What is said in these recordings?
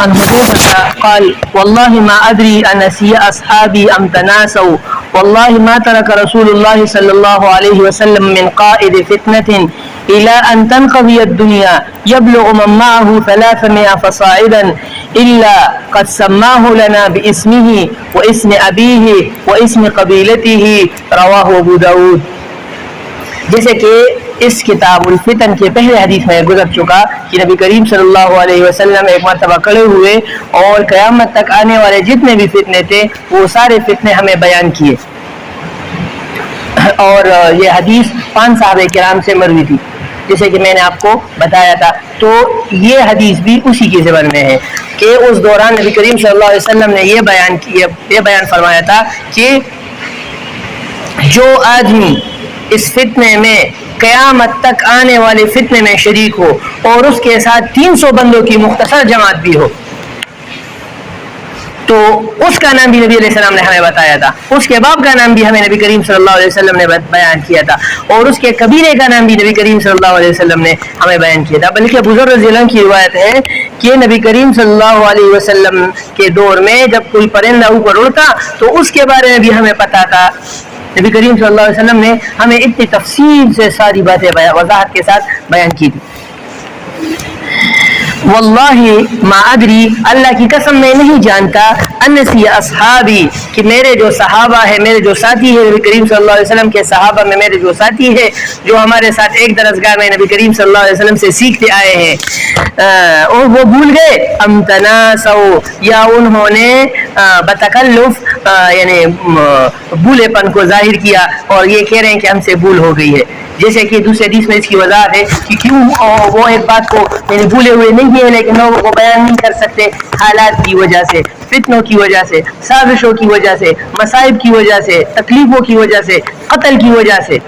عن حذيفة قال والله ما أدري أنسي أصحابي أم تناسوا والله ما ترك رسول الله صلى الله عليه وسلم من قائد فتنة إلى أن تنقضي الدنيا يبلغ من معه 300 فصاعدا إلا قد سماه لنا باسمه واسم أبيه واسم قبيلته رواه أبو داود. جیسے کہ اس کتاب الفتن کے پہلے حدیث میں گزر چکا کہ نبی کریم صلی اللہ علیہ وسلم ایک مرتبہ کھڑے ہوئے اور قیامت تک آنے والے جتنے بھی فتنے تھے وہ سارے فتنے ہمیں بیان کیے. اور یہ حدیث 5 صحابہ کرام سے مروی تھی جیسے کہ میں نے آپ کو بتایا تھا. تو یہ حدیث بھی اسی کی زبان میں ہے کہ اس دوران نبی کریم صلی اللہ علیہ وسلم نے یہ بیان فرمایا تھا کہ جو آدمی اس فتنے میں قیامت تک آنے والے فتنے میں شریک ہو اور اس کے ساتھ 300 بندوں کی مختصر جماعت بھی ہو تو اس کا نام بھی نبی علیہ السلام نے ہمیں بتایا تھا. اس کے باپ کا نام بھی ہمیں نبی کریم صلی اللہ علیہ وسلم نے بیان کیا تھا اور اس کے قبیلے کا نام بھی نبی کریم صلی اللہ علیہ وسلم نے ہمیں بیان کیا تھا. بلکہ ابو ذر رضی اللہ عنہ کی روایت ہے کہ نبی کریم صلی اللہ علیہ وسلم کے دور میں جب کوئی پرندہ اوپر اڑتا تو اس کے بارے میں بھی ہمیں پتا تھا. نبی کریم صلی اللہ علیہ وسلم نے ہمیں اتنی تفصیل سے ساری باتیں وضاحت کے ساتھ بیان کی تھی. واللہ ما ادری اللہ کی قسم میں نہیں جانتا انسی اصحابی کہ میرے جو صحابہ ہے میرے جو ساتھی ہے نبی کریم صلی اللہ علیہ وسلم کے صحابہ میں میرے جو ساتھی ہے جو ہمارے ساتھ ایک درسگاہ میں نبی کریم صلی اللہ علیہ وسلم سے سیکھتے آئے ہیں اور وہ بھول گئے ام تناسوا یا انہوں نے بتکلف یعنی بھولے پن کو ظاہر کیا اور یہ کہہ رہے ہیں کہ ہم سے بھول ہو گئی ہے. جیسے کہ دوسرے حدیث میں اس کی وضاحت ہے کہ کیوں وہ ایک بات کو یعنی بھولے ہوئے نہیں ہیں لیکن لوگوں کو بیان نہیں کر سکتے حالات کی وجہ سے, فتنوں کی وجہ سے, سازشوں کی وجہ سے, مصائب کی وجہ سے, تکلیفوں کی وجہ سے, قتل کی وجہ سے,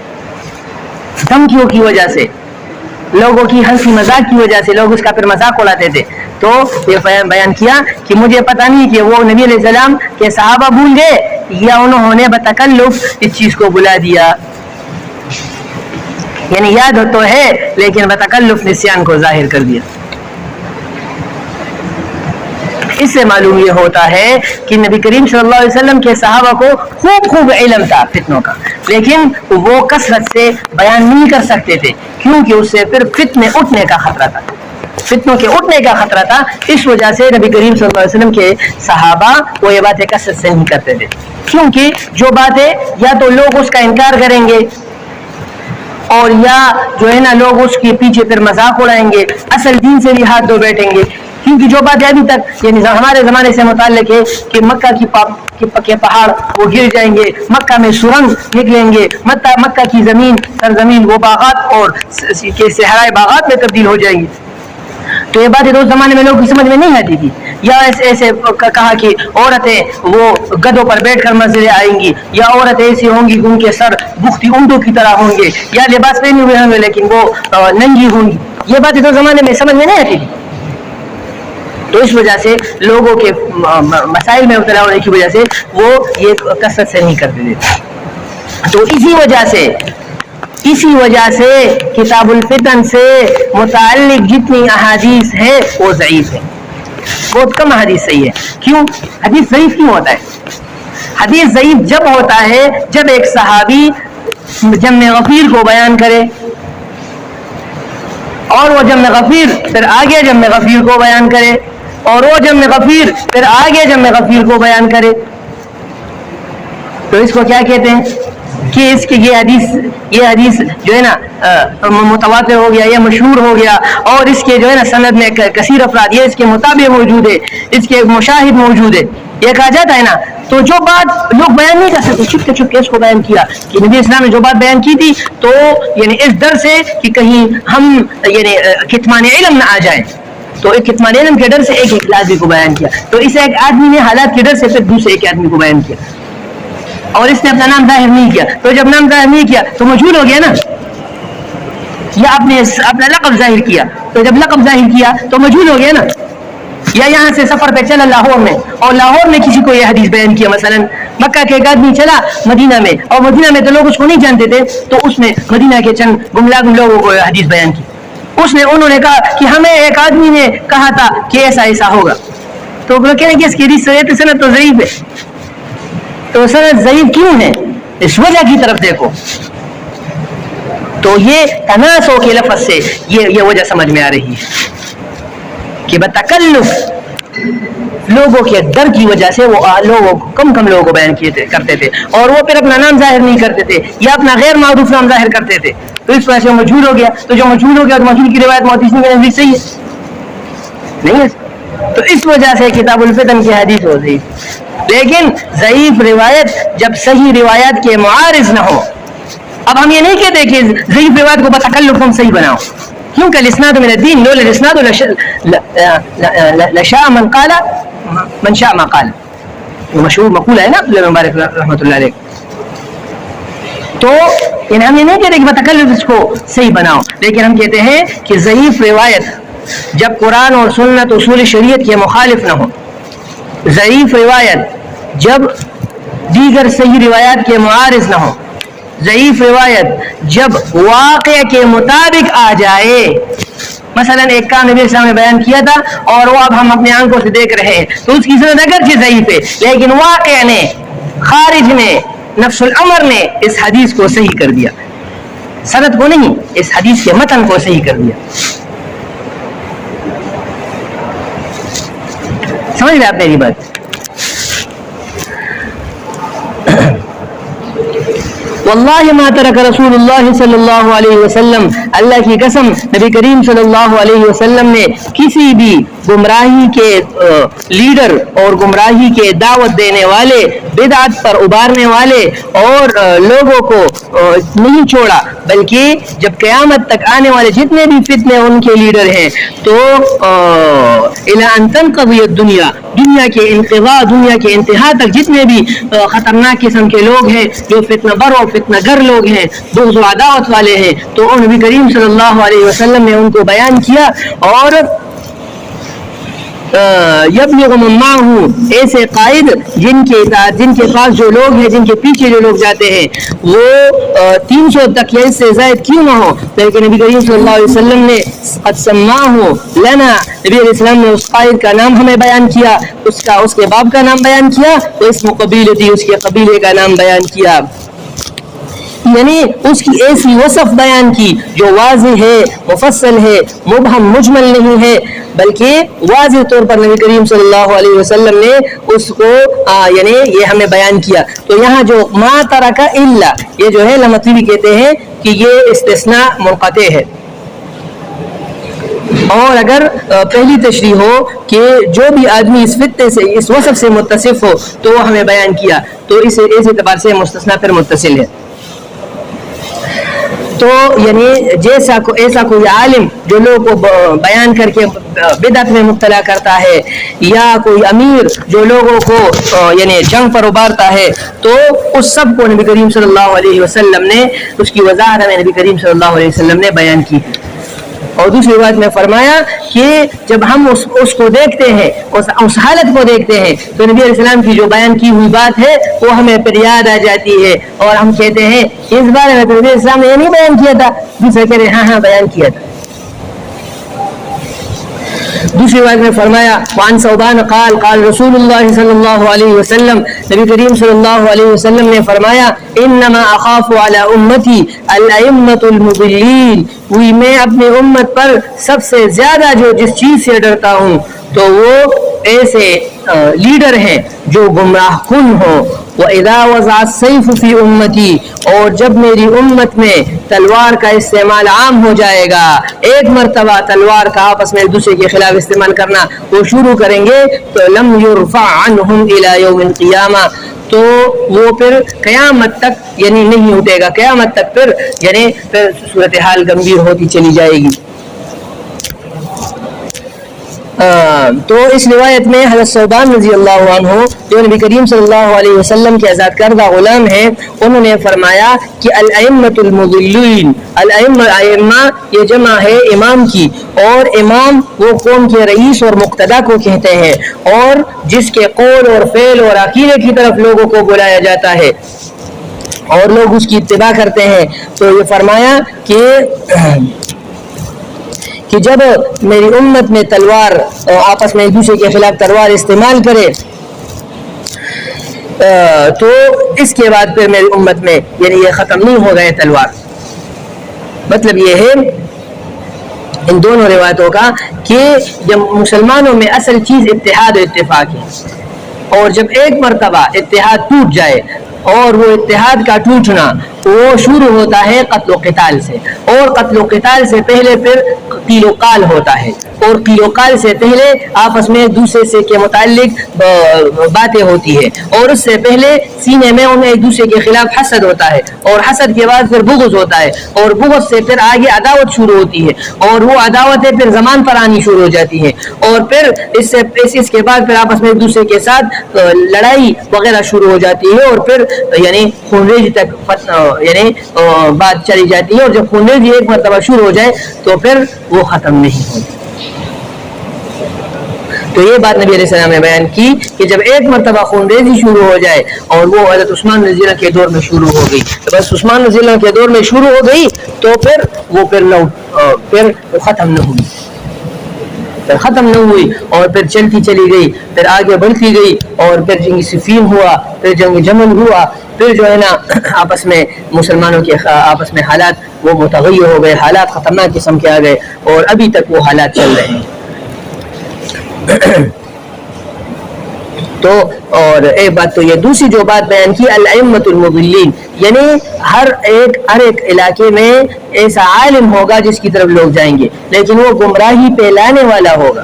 دھمکیوں کی وجہ سے, لوگوں کی ہنسی مذاق کی وجہ سے لوگ اس کا پھر مذاق اڑاتے تھے. تو یہ بیان کیا کہ مجھے پتہ نہیں کہ وہ نبی علیہ السلام کے صحابہ بھول گئے یا انہوں نے بتکلف اس چیز کو بلا دیا, یعنی یاد تو ہے لیکن بتکلف نسیان کو ظاہر کر دیا. اس سے معلوم یہ ہوتا ہے کہ نبی کریم صلی اللہ علیہ وسلم کے صحابہ کو خوب علم تھا فتنوں کا, لیکن وہ کثرت سے بیان نہیں کر سکتے تھے کیونکہ اس سے پھر فتنے اٹھنے کا خطرہ تھا, فتنوں کے اٹھنے کا خطرہ تھا. اس وجہ سے نبی کریم صلی اللہ علیہ وسلم کے صحابہ وہ یہ باتیں کثرت سے نہیں کرتے تھے کیونکہ جو باتیں یا تو لوگ اس کا انکار کریں گے اور یا جو ہے نا لوگ اس کے پیچھے پھر مذاق اڑائیں گے, اصل دین سے بھی ہاتھ دھو بیٹھیں گے. کیونکہ جو باتیں ابھی تک یعنی ہمارے زمانے سے متعلق ہے کہ مکہ کے پہاڑ وہ گر جائیں گے, مکہ میں سرنگ نکلیں گے, مکہ کی زمین سرزمین وہ باغات اور صحرائے باغات میں تبدیل ہو جائیں گی. تو یہ باتیں اس زمانے میں لوگوں کی سمجھ میں نہیں آتی تھی. یا ایسے کہا کہ عورتیں وہ گدھوں پر بیٹھ کر مسجد آئیں گی, یا عورتیں ایسی ہوں گی ان کے سر بختی اونٹوں کی طرح ہوں گے, یا لباس پہنے ہوئے ہوں گے لیکن وہ ننگی ہوں گی. یہ باتیں تو زمانے میں سمجھ میں نہیں آتی تھی. تو اس وجہ سے لوگوں کے مسائل میں مبتلا ہونے کی وجہ سے وہ یہ کثرت سے نہیں کرتے تھے. تو اسی وجہ سے کتاب الفتن سے متعلق جتنی احادیث ہیں وہ ضعیف ہیں, بہت کم حدیث صحیح ہے. کیوں حدیث ضعیف کیوں ہوتا ہے؟ حدیث ضعیف جب ہوتا ہے جب ایک صحابی جم غفیر کو بیان کرے اور وہ جم غفیر پھر آگے جم غفیر کو بیان کرے اور وہ جم غفیر پھر آگے جم غفیر کو بیان کرے. تو اس کو کیا کہتے ہیں کہ اس کی یہ حدیث جو ہے نا متواتر ہو گیا یا مشہور ہو گیا اور اس کے جو ہے نا سند میں کثیر افراد یہ اس کے مطابق موجود ہے, اس کے مشاہد موجود ہے, یہ کہا جاتا ہے نا. تو جو بات لوگ بیان نہیں کر سکتے چھپ کے اس کو بیان کیا کہ نبی اسلام نے جو بات بیان کی تھی تو یعنی اس ڈر سے کہ کہیں ہم یعنی کتمان علم نہ آ جائیں, تو ایک کتمان علم کے ڈر سے ایک لازمی کو بیان کیا. تو اسے ایک آدمی نے حالات کے ڈر سے پھر دوسرے ایک آدمی کو بیان کیا اور اس نے اپنا نام ظاہر نہیں کیا. تو جب نام ظاہر نہیں کیا تو مجہول ہو گیا نا, یا آپ نے اپنا لقب ظاہر کیا تو جب لقب ظاہر کیا تو مجہول ہو گیا نا. یا یہاں سے سفر پہ چلا لاہور میں اور لاہور میں کسی کو یہ حدیث بیان کیا, مثلا مکہ کے ایک آدمی چلا مدینہ میں اور مدینہ میں تو لوگ اس کو نہیں جانتے تھے تو اس نے مدینہ کے چند گمراہ لوگوں کو حدیث بیان کی. انہوں نے کہا کہ ہمیں ایک آدمی نے کہا تھا کہ ایسا ہوگا, تو وہ کہہ رہے ہیں کہ اس کی حدیث سند تو ضعیف ہے. تو سند ضعیف کیوں ہے؟ اس وجہ کی طرف دیکھو. تو یہ تناسو کے لفظ سے یہ وجہ سمجھ میں آ رہی ہے کہ بتکلف لوگوں کے ڈر کی وجہ سے وہ لوگوں کم لوگوں کو بیان کرتے تھے اور وہ پھر اپنا نام ظاہر نہیں کرتے تھے یا اپنا غیر معروف نام ظاہر کرتے تھے. تو اس وجہ سے وہ مجہول ہو گیا. تو جو مجہول ہو گیا تو مجہول کی روایت محدثین کے نزدیک صحیح ہے نہیں ہے. تو اس وجہ سے کتاب الفتن کی حدیث ہو ضعیف. لیکن ضعیف روایت جب صحیح روایت کے معارض نہ ہو. اب ہم یہ نہیں کہتے کہ ضعیف روایت کو بتکلف ہم صحیح بناؤ, کیونکہ الاسناد من الدین لولا الاسناد لشاء من قال من شاء ما قال, مشہور مقولہ ہے نا عبداللہ مبارک رحمۃ اللہ علیہ. تو ہم یہ نہیں کہتے کہ بتکلف اس کو صحیح بناؤ, لیکن ہم کہتے ہیں کہ ضعیف روایت جب قرآن اور سنت اصول شریعت کے مخالف نہ ہو, ضعیف روایت جب دیگر صحیح روایات کے معارض نہ ہو, ضعیف روایت جب واقع کے مطابق آ جائے. مثلا ایک کام نبی اسلام نے بیان کیا تھا اور وہ اب ہم اپنے آنکھوں سے دیکھ رہے ہیں, تو اس کی سند اگرچہ ضعیف ہے لیکن واقع نے, خارج نے, نفس الامر نے اس حدیث کو صحیح کر دیا, سند کو نہیں, اس حدیث کے متن کو صحیح کر دیا. سمجھ لیں آپ میری بات؟ واللہ ما ترک رسول اللہ صلی اللہ علیہ وسلم, اللہ کی قسم نبی کریم صلی اللہ علیہ وسلم نے کسی بھی گمراہی کے لیڈر اور گمراہی کے دعوت دینے والے, بدعت پر ابارنے والے اور لوگوں کو نہیں چھوڑا, بلکہ جب قیامت تک آنے والے جتنے بھی فتنے ان کے لیڈر ہیں تو الی ان تنقضی الدنیا, دنیا کے انقضاء, دنیا کے انتہا تک جتنے بھی خطرناک قسم کے لوگ ہیں جو فتنہ بر اور فتنہ گر لوگ ہیں, بغض و عداوت والے ہیں, تو نبی کریم صلی اللہ علیہ وسلم نے ان کو بیان کیا. اور یبلغ من معه, ایسے قائد جن کے پاس جو لوگ ہیں, جن کے پیچھے جو لوگ جاتے ہیں وہ 300 تک یا اس سے زائد کیوں نہ ہو, لیکن نبی کریم صلی اللہ علیہ وسلم نے قد سماه لنا, نبی علیہ السلام نے اس قائد کا نام ہمیں بیان کیا, اس کے باپ کا نام بیان کیا, تو اسم قبیلتی, اس کے قبیلے کا نام بیان کیا. یعنی اس کی ایسی وصف بیان کی جو واضح ہے, مفصل ہے, مبہم مجمل نہیں ہے, بلکہ واضح طور پر نبی کریم صلی اللہ علیہ وسلم نے اس کو یعنی یہ ہمیں بیان کیا. تو یہاں جو ما ترک الا, یہ جو ہے لمطلبی کہتے ہیں کہ یہ استثناء منقطع ہے. اور اگر پہلی تشریح ہو کہ جو بھی آدمی اس فتنے سے, اس وصف سے متصف ہو تو وہ ہمیں بیان کیا, تو اس اعتبار سے مستثنیٰ پر متصل ہے. تو یعنی ایسا کوئی عالم جو لوگوں کو بیان کر کے بدعت میں مبتلا کرتا ہے, یا کوئی امیر جو لوگوں کو یعنی جنگ پر ابارتا ہے, تو اس سب کو نبی کریم صلی اللہ علیہ وسلم نے, اس کی وضاحت ہمیں نبی کریم صلی اللہ علیہ وسلم نے بیان کی. اور دوسری بات میں فرمایا کہ جب ہم اس کو دیکھتے ہیں, اس حالت کو دیکھتے ہیں, تو نبی علیہ السلام کی جو بیان کی ہوئی بات ہے وہ ہمیں پھر یاد آ جاتی ہے, اور ہم کہتے ہیں اس بارے میں تو نبی علیہ السلام نے یہ نہیں بیان کیا تھا. دوسرے کہہ رہے ہاں بیان کیا تھا. دوسری بات میں فرمایا وعن ثوبان قال قال رسول اللہ صلی اللہ علیہ وسلم, نبی کریم صلی اللہ علیہ وسلم نے فرمایا انما اخاف علی امتی الائمۃ المضلین, وہی میں اپنی امت پر سب سے زیادہ جو جس چیز سے ڈرتا ہوں تو وہ ایسے لیڈر ہیں جو گمراہ کن ہو. وَإِذَا وَضَعَ السَّيْفُ فِي أُمَّتِي, اور جب میری امت میں تلوار کا استعمال عام ہو جائے گا, ایک مرتبہ تلوار کا آپس میں ایک دوسرے کے خلاف استعمال کرنا وہ شروع کریں گے, تو لم يرفع عنهم الى يوم القیامہ, تو وہ پھر قیامت تک یعنی نہیں اٹھے گا, قیامت تک پھر یعنی پھر صورتحال گمبھیر ہوتی چلی جائے گی. تو اس روایت میں حضرت ثوبان رضی اللہ عنہ جو نبی کریم صلی اللہ علیہ وسلم کے آزاد کردہ غلام ہیں, انہوں نے فرمایا کہ الائمۃ المضلین, الائمہ یہ جمع ہے امام کی, اور امام وہ قوم کے رئیس اور مقتدا کو کہتے ہیں, اور جس کے قول اور فعل اور عقیدے کی طرف لوگوں کو بلایا جاتا ہے اور لوگ اس کی اتباع کرتے ہیں. تو یہ فرمایا کہ کہ جب میری امت میں تلوار آپس میں ایک دوسرے کے خلاف تلوار استعمال کرے تو اس کے بعد پھر میری امت میں یعنی یہ ختم نہیں ہو گئے تلوار. مطلب یہ ہے ان دونوں روایتوں کا کہ جب مسلمانوں میں اصل چیز اتحاد و اتفاق ہے، اور جب ایک مرتبہ اتحاد ٹوٹ جائے اور وہ اتحاد کا ٹوٹنا وہ شروع ہوتا ہے قتل و قتال سے، اور قتل و قتال سے پہلے پھر قیل و قال ہوتا ہے، اور قیل و قال سے پہلے آپس میں ایک دوسرے سے کے متعلق باتیں ہوتی ہے، اور اس سے پہلے سینے میں انہیں ایک دوسرے کے خلاف حسد ہوتا ہے، اور حسد کے بعد پھر بغض ہوتا ہے، اور بغض سے پھر آگے عداوت شروع ہوتی ہے، اور وہ عداوتیں پھر زمان پر آنی شروع ہو جاتی ہیں، اور پھر اس کے بعد پھر آپس میں ایک دوسرے کے ساتھ لڑائی وغیرہ شروع ہو جاتی ہے، اور پھر یعنی خونریزی تک یعنی بات چلی جاتی ہے، اور جب خونریزی ایک مرتبہ شروع ہو جائے تو پھر وہ ختم نہیں ہوتی. تو یہ بات نبی علیہ السلام نے بیان کی کہ جب ایک مرتبہ خونریزی شروع ہو جائے، اور وہ حضرت عثمان رضی اللہ کے دور میں شروع ہو گئی، تو بس عثمان رضی اللہ کے دور میں شروع ہو گئی تو پھر ختم نہ ہوئی، پھر ختم نہ ہوئی، اور پھر چلتی چلی گئی، پھر آگے بڑھتی گئی، اور پھر جنگ صفین ہوا، پھر جنگ جمل ہوا، پھر جو ہے نا آپس میں مسلمانوں کے آپس میں حالات وہ متغیر ہو گئے، حالات خطرناک قسم کے آ گئے، اور ابھی تک وہ حالات چل رہے ہیں. تو اور ایک بات تو یہ، دوسری جو بات بیان کی الائمۃ المضلین، یعنی ہر ایک علاقے میں ایسا عالم ہوگا جس کی طرف لوگ جائیں گے، لیکن وہ گمراہی پھیلانے والا ہوگا.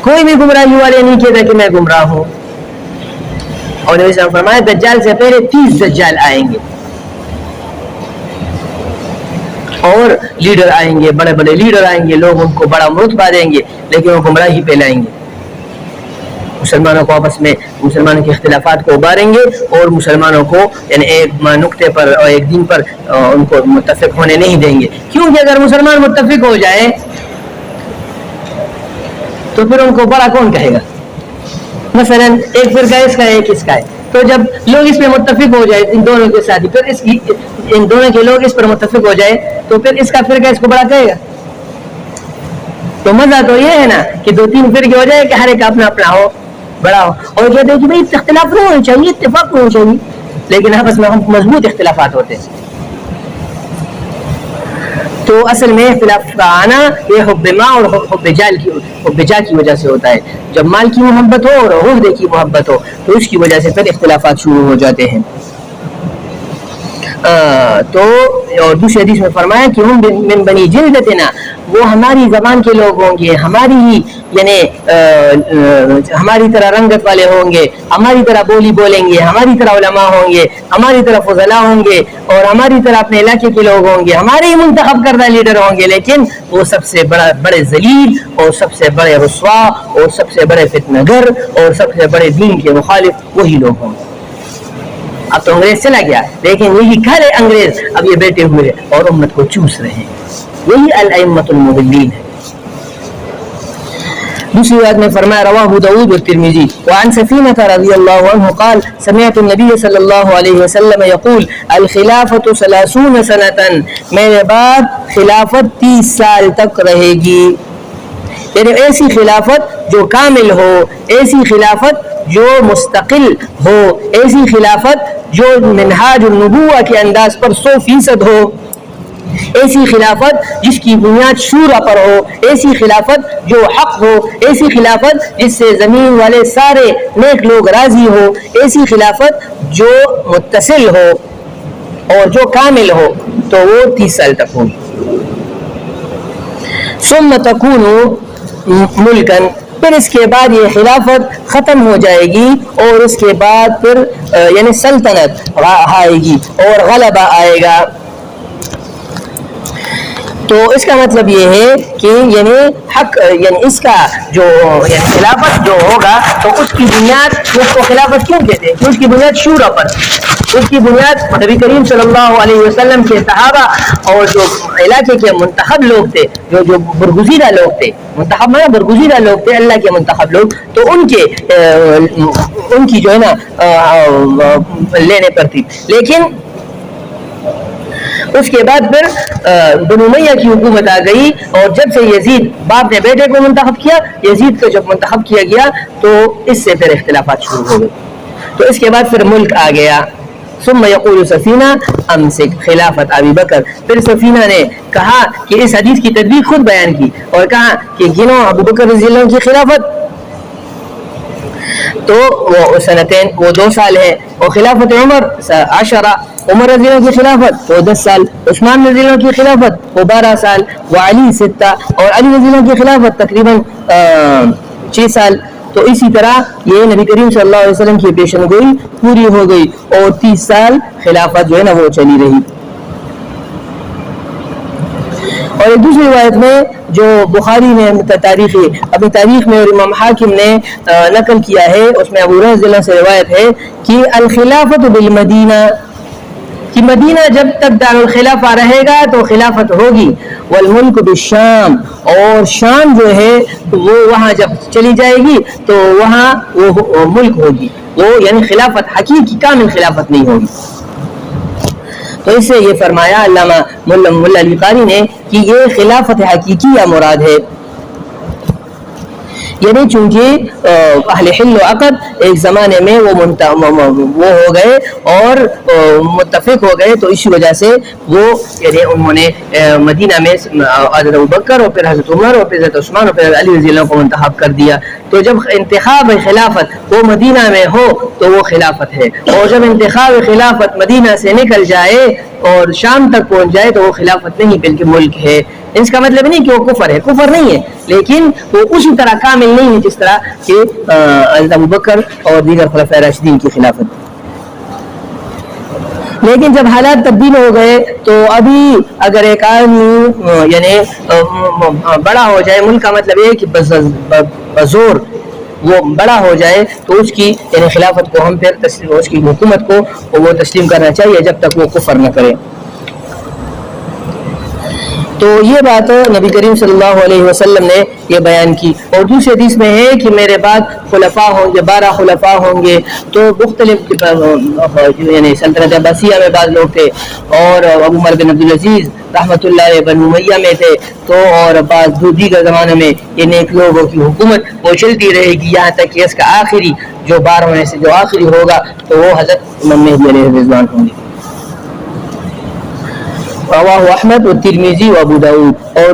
کوئی بھی گمراہی والے نہیں کہتا کہ میں گمراہ ہوں. اور نبی صلی اللہ علیہ وسلم فرمایا دجال سے پہلے 30 دجال آئیں گے، اور لیڈر آئیں گے، بڑے بڑے لیڈر آئیں گے، لوگ ان کو بڑا مرتبہ دیں گے، لیکن وہ گمراہی پھیلائیں گے، مسلمانوں کو آپس میں مسلمانوں کے اختلافات کو اباریں گے، اور مسلمانوں کو یعنی ایک نقطے پر اور ایک دین پر ان کو متفق ہونے نہیں دیں گے. کیونکہ اگر مسلمان متفق ہو جائے تو پھر ان کو بڑا کون کہے گا؟ مثلا ایک فرقہ اس کا ہے، ایک اس کا ہے، تو جب لوگ اس میں متفق ہو جائے ان دونوں کے ساتھ، پھر ان دونوں کے لوگ اس پر متفق ہو جائے تو پھر اس کا فرقہ اس کو بڑا کہے گا. تو مزہ تو یہ ہے نا کہ 2-3 فرقے ہو جائے کہ ہر ایک اپنا اپنا ہو، بڑا ہو، اور کہتے ہیں کہ بھائی اختلاف نہیں ہونا چاہیے، اتفاق نہیں ہونا چاہیے، لیکن آپس میں ہم مضبوط اختلافات ہوتے ہیں. تو اصل میں اختلاف کا آنا یہ حب ماں اور حب جا کی وجہ سے ہوتا ہے. جب مال کی محبت ہو اور عہدے کی محبت ہو تو اس کی وجہ سے پھر اختلافات شروع ہو جاتے ہیں. تو اور دوسری حدیث میں فرمایا کہ ہم من بنی جلدتنا، وہ ہماری زبان کے لوگ ہوں گے، ہماری ہی یعنی ہماری طرح رنگت والے ہوں گے، ہماری طرح بولی بولیں گے، ہماری طرح علماء ہوں گے، ہماری طرح فضلاء ہوں گے، اور ہماری طرح اپنے علاقے کے لوگ ہوں گے، ہمارے ہی منتخب کردہ لیڈر ہوں گے، لیکن وہ سب سے بڑے ذلیل اور سب سے بڑے رسوا اور سب سے بڑے فتنہ گر اور سب سے بڑے دین کے مخالف وہی لوگ ہوں گے. اب تو انگریز چلا گیا، لیکن یہی کھڑے انگریز اب یہ بیٹھے ہوئے اور امت کو چوس رہے ہیں. یہی الائمۃ المضلین ہے. دوسری بات میں فرمایا رواہ داؤد والترمذی وعن سفینہ رضی اللہ عنہ قال سمعت النبی صلی اللہ علیہ وسلم یقول الخلافۃ 30 سنة، میرے بعد خلافت 30 سال تک رہے گی. یعنی ایسی خلافت جو کامل ہو، ایسی خلافت جو مستقل ہو، ایسی خلافت جو منہاج النبوہ کے انداز پر 100% ہو، ایسی خلافت جس کی بنیاد شورا پر ہو، ایسی خلافت جو حق ہو، ایسی خلافت جس سے زمین والے سارے نیک لوگ راضی ہو، ایسی خلافت جو متصل ہو اور جو کامل ہو، تو وہ 30 سال تک ہوگی. ثم تکون ملکن، پھر اس کے بعد یہ خلافت ختم ہو جائے گی، اور اس کے بعد پھر یعنی سلطنت آئے گی اور غلبہ آئے گا. تو اس کا مطلب یہ ہے کہ یعنی حق یعنی اس کا جو یعنی خلافت جو ہوگا تو اس کی بنیاد، اس کو خلافت کیوں کہتے ہیں؟ کہ اس کی بنیاد شورا پر، اس کی بنیاد نبی کریم صلی اللہ علیہ وسلم کے صحابہ اور جو علاقے کے منتخب لوگ تھے، جو برگزیدہ لوگ تھے، منتخب میں برگزیدہ لوگ تھے، اللہ کے منتخب لوگ، تو ان کی جو ہے نا لینے پر تھی. لیکن اس کے بعد پھر بنو امیہ کی حکومت آ گئی، اور جب سے یزید باپ نے بیٹے کو منتخب کیا، یزید کو جب منتخب کیا گیا تو اس سے پھر اختلافات شروع ہو گئے. تو اس کے بعد پھر ملک آ گیا. ثم یقول سفینہ امسک خلافت ابی بکر. پھر سفینہ نے کہا کہ اس حدیث کی تدبیر خود بیان کی اور کہا کہ گنو ابو بکر رضی اللہ عنہ کی خلافت، تو وہ سنتین وہ 2 سال ہے، اور خلافت عمر 10، عمر رضی اللہ عنہ کی خلافت وہ 10 سال، عثمان رضی اللہ عنہ کی خلافت وہ 12 سال، وعلی 6، اور علی رضی اللہ عنہ کی خلافت تقریباً 6 سال. تو اسی طرح یہ نبی کریم صلی اللہ علیہ وسلم کی پیشن گوئی پوری ہو گئی، اور 30 سال خلافت جو ہے نا وہ چلی رہی. اور ایک دوسری روایت میں جو بخاری نے اپنی تاریخ میں اور امام حاکم نے نقل کیا ہے، اس میں ابو ہریرہ رضی اللہ عنہ سے روایت ہے کہ الخلافت بالمدینہ، کہ مدینہ جب تک دار الخلافہ رہے گا تو خلافت ہوگی، والملک بالشام، اور شام جو ہے وہ وہاں جب چلی جائے گی تو وہاں وہ ملک ہوگی، وہ یعنی خلافت حقیقی کامل خلافت نہیں ہوگی. تو اس سے یہ فرمایا علامہ ملا علی قاری نے کہ یہ خلافت حقیقیہ مراد ہے، یعنی چونکہ اہل حل و عقد ایک زمانے میں وہ ہو گئے اور متفق ہو گئے، تو اسی وجہ سے وہ یعنی انہوں نے مدینہ میں حضرت ابوبکر اور پھر حضرت عمر اور پھر حضرت عثمان اور پھر علی رضی اللہ عنہ کو منتخب کر دیا. تو جب انتخاب خلافت وہ مدینہ میں ہو تو وہ خلافت ہے، اور جب انتخاب خلافت مدینہ سے نکل جائے اور شام تک پہنچ جائے تو وہ خلافت نہیں بلکہ ملک ہے. اس کا مطلب نہیں کہ وہ کفر ہے، کفر نہیں ہے، لیکن وہ اسی طرح کامل نہیں ہے جس طرح کہ حضرت ابوبکر اور دیگر خلفاء راشدین کی خلافت. لیکن جب حالات تبدیل ہو گئے تو ابھی اگر ایک آدمی یعنی بڑا ہو جائے، ملک کا مطلب یہ کہ بزور وہ بڑا ہو جائے تو اس کی یعنی خلافت کو ہم پھر اس کی حکومت کو وہ تسلیم کرنا چاہیے جب تک وہ کفر نہ کرے. تو یہ بات نبی کریم صلی اللہ علیہ وسلم نے یہ بیان کی. اور دوسری حدیث میں ہے کہ میرے بعد خلفاء ہوں گے، 12 خلفاء ہوں گے. تو مختلف یعنی سلطنت عباسیہ میں بعض لوگ تھے، اور ابو عمر بن عبدالعزیز رحمۃ اللہ بن امیہ میں تھے، تو اور بعض دیگر زمانے میں یہ نیک لوگوں کی حکومت وہ چلتی رہے گی یہاں تک کہ اس کا آخری جو 12 میں سے جو آخری ہوگا تو وہ حضرت امام مہدی علیہ الرضوان ہوں گے. رواہ احمد و ترمذی و ابو داؤد. اور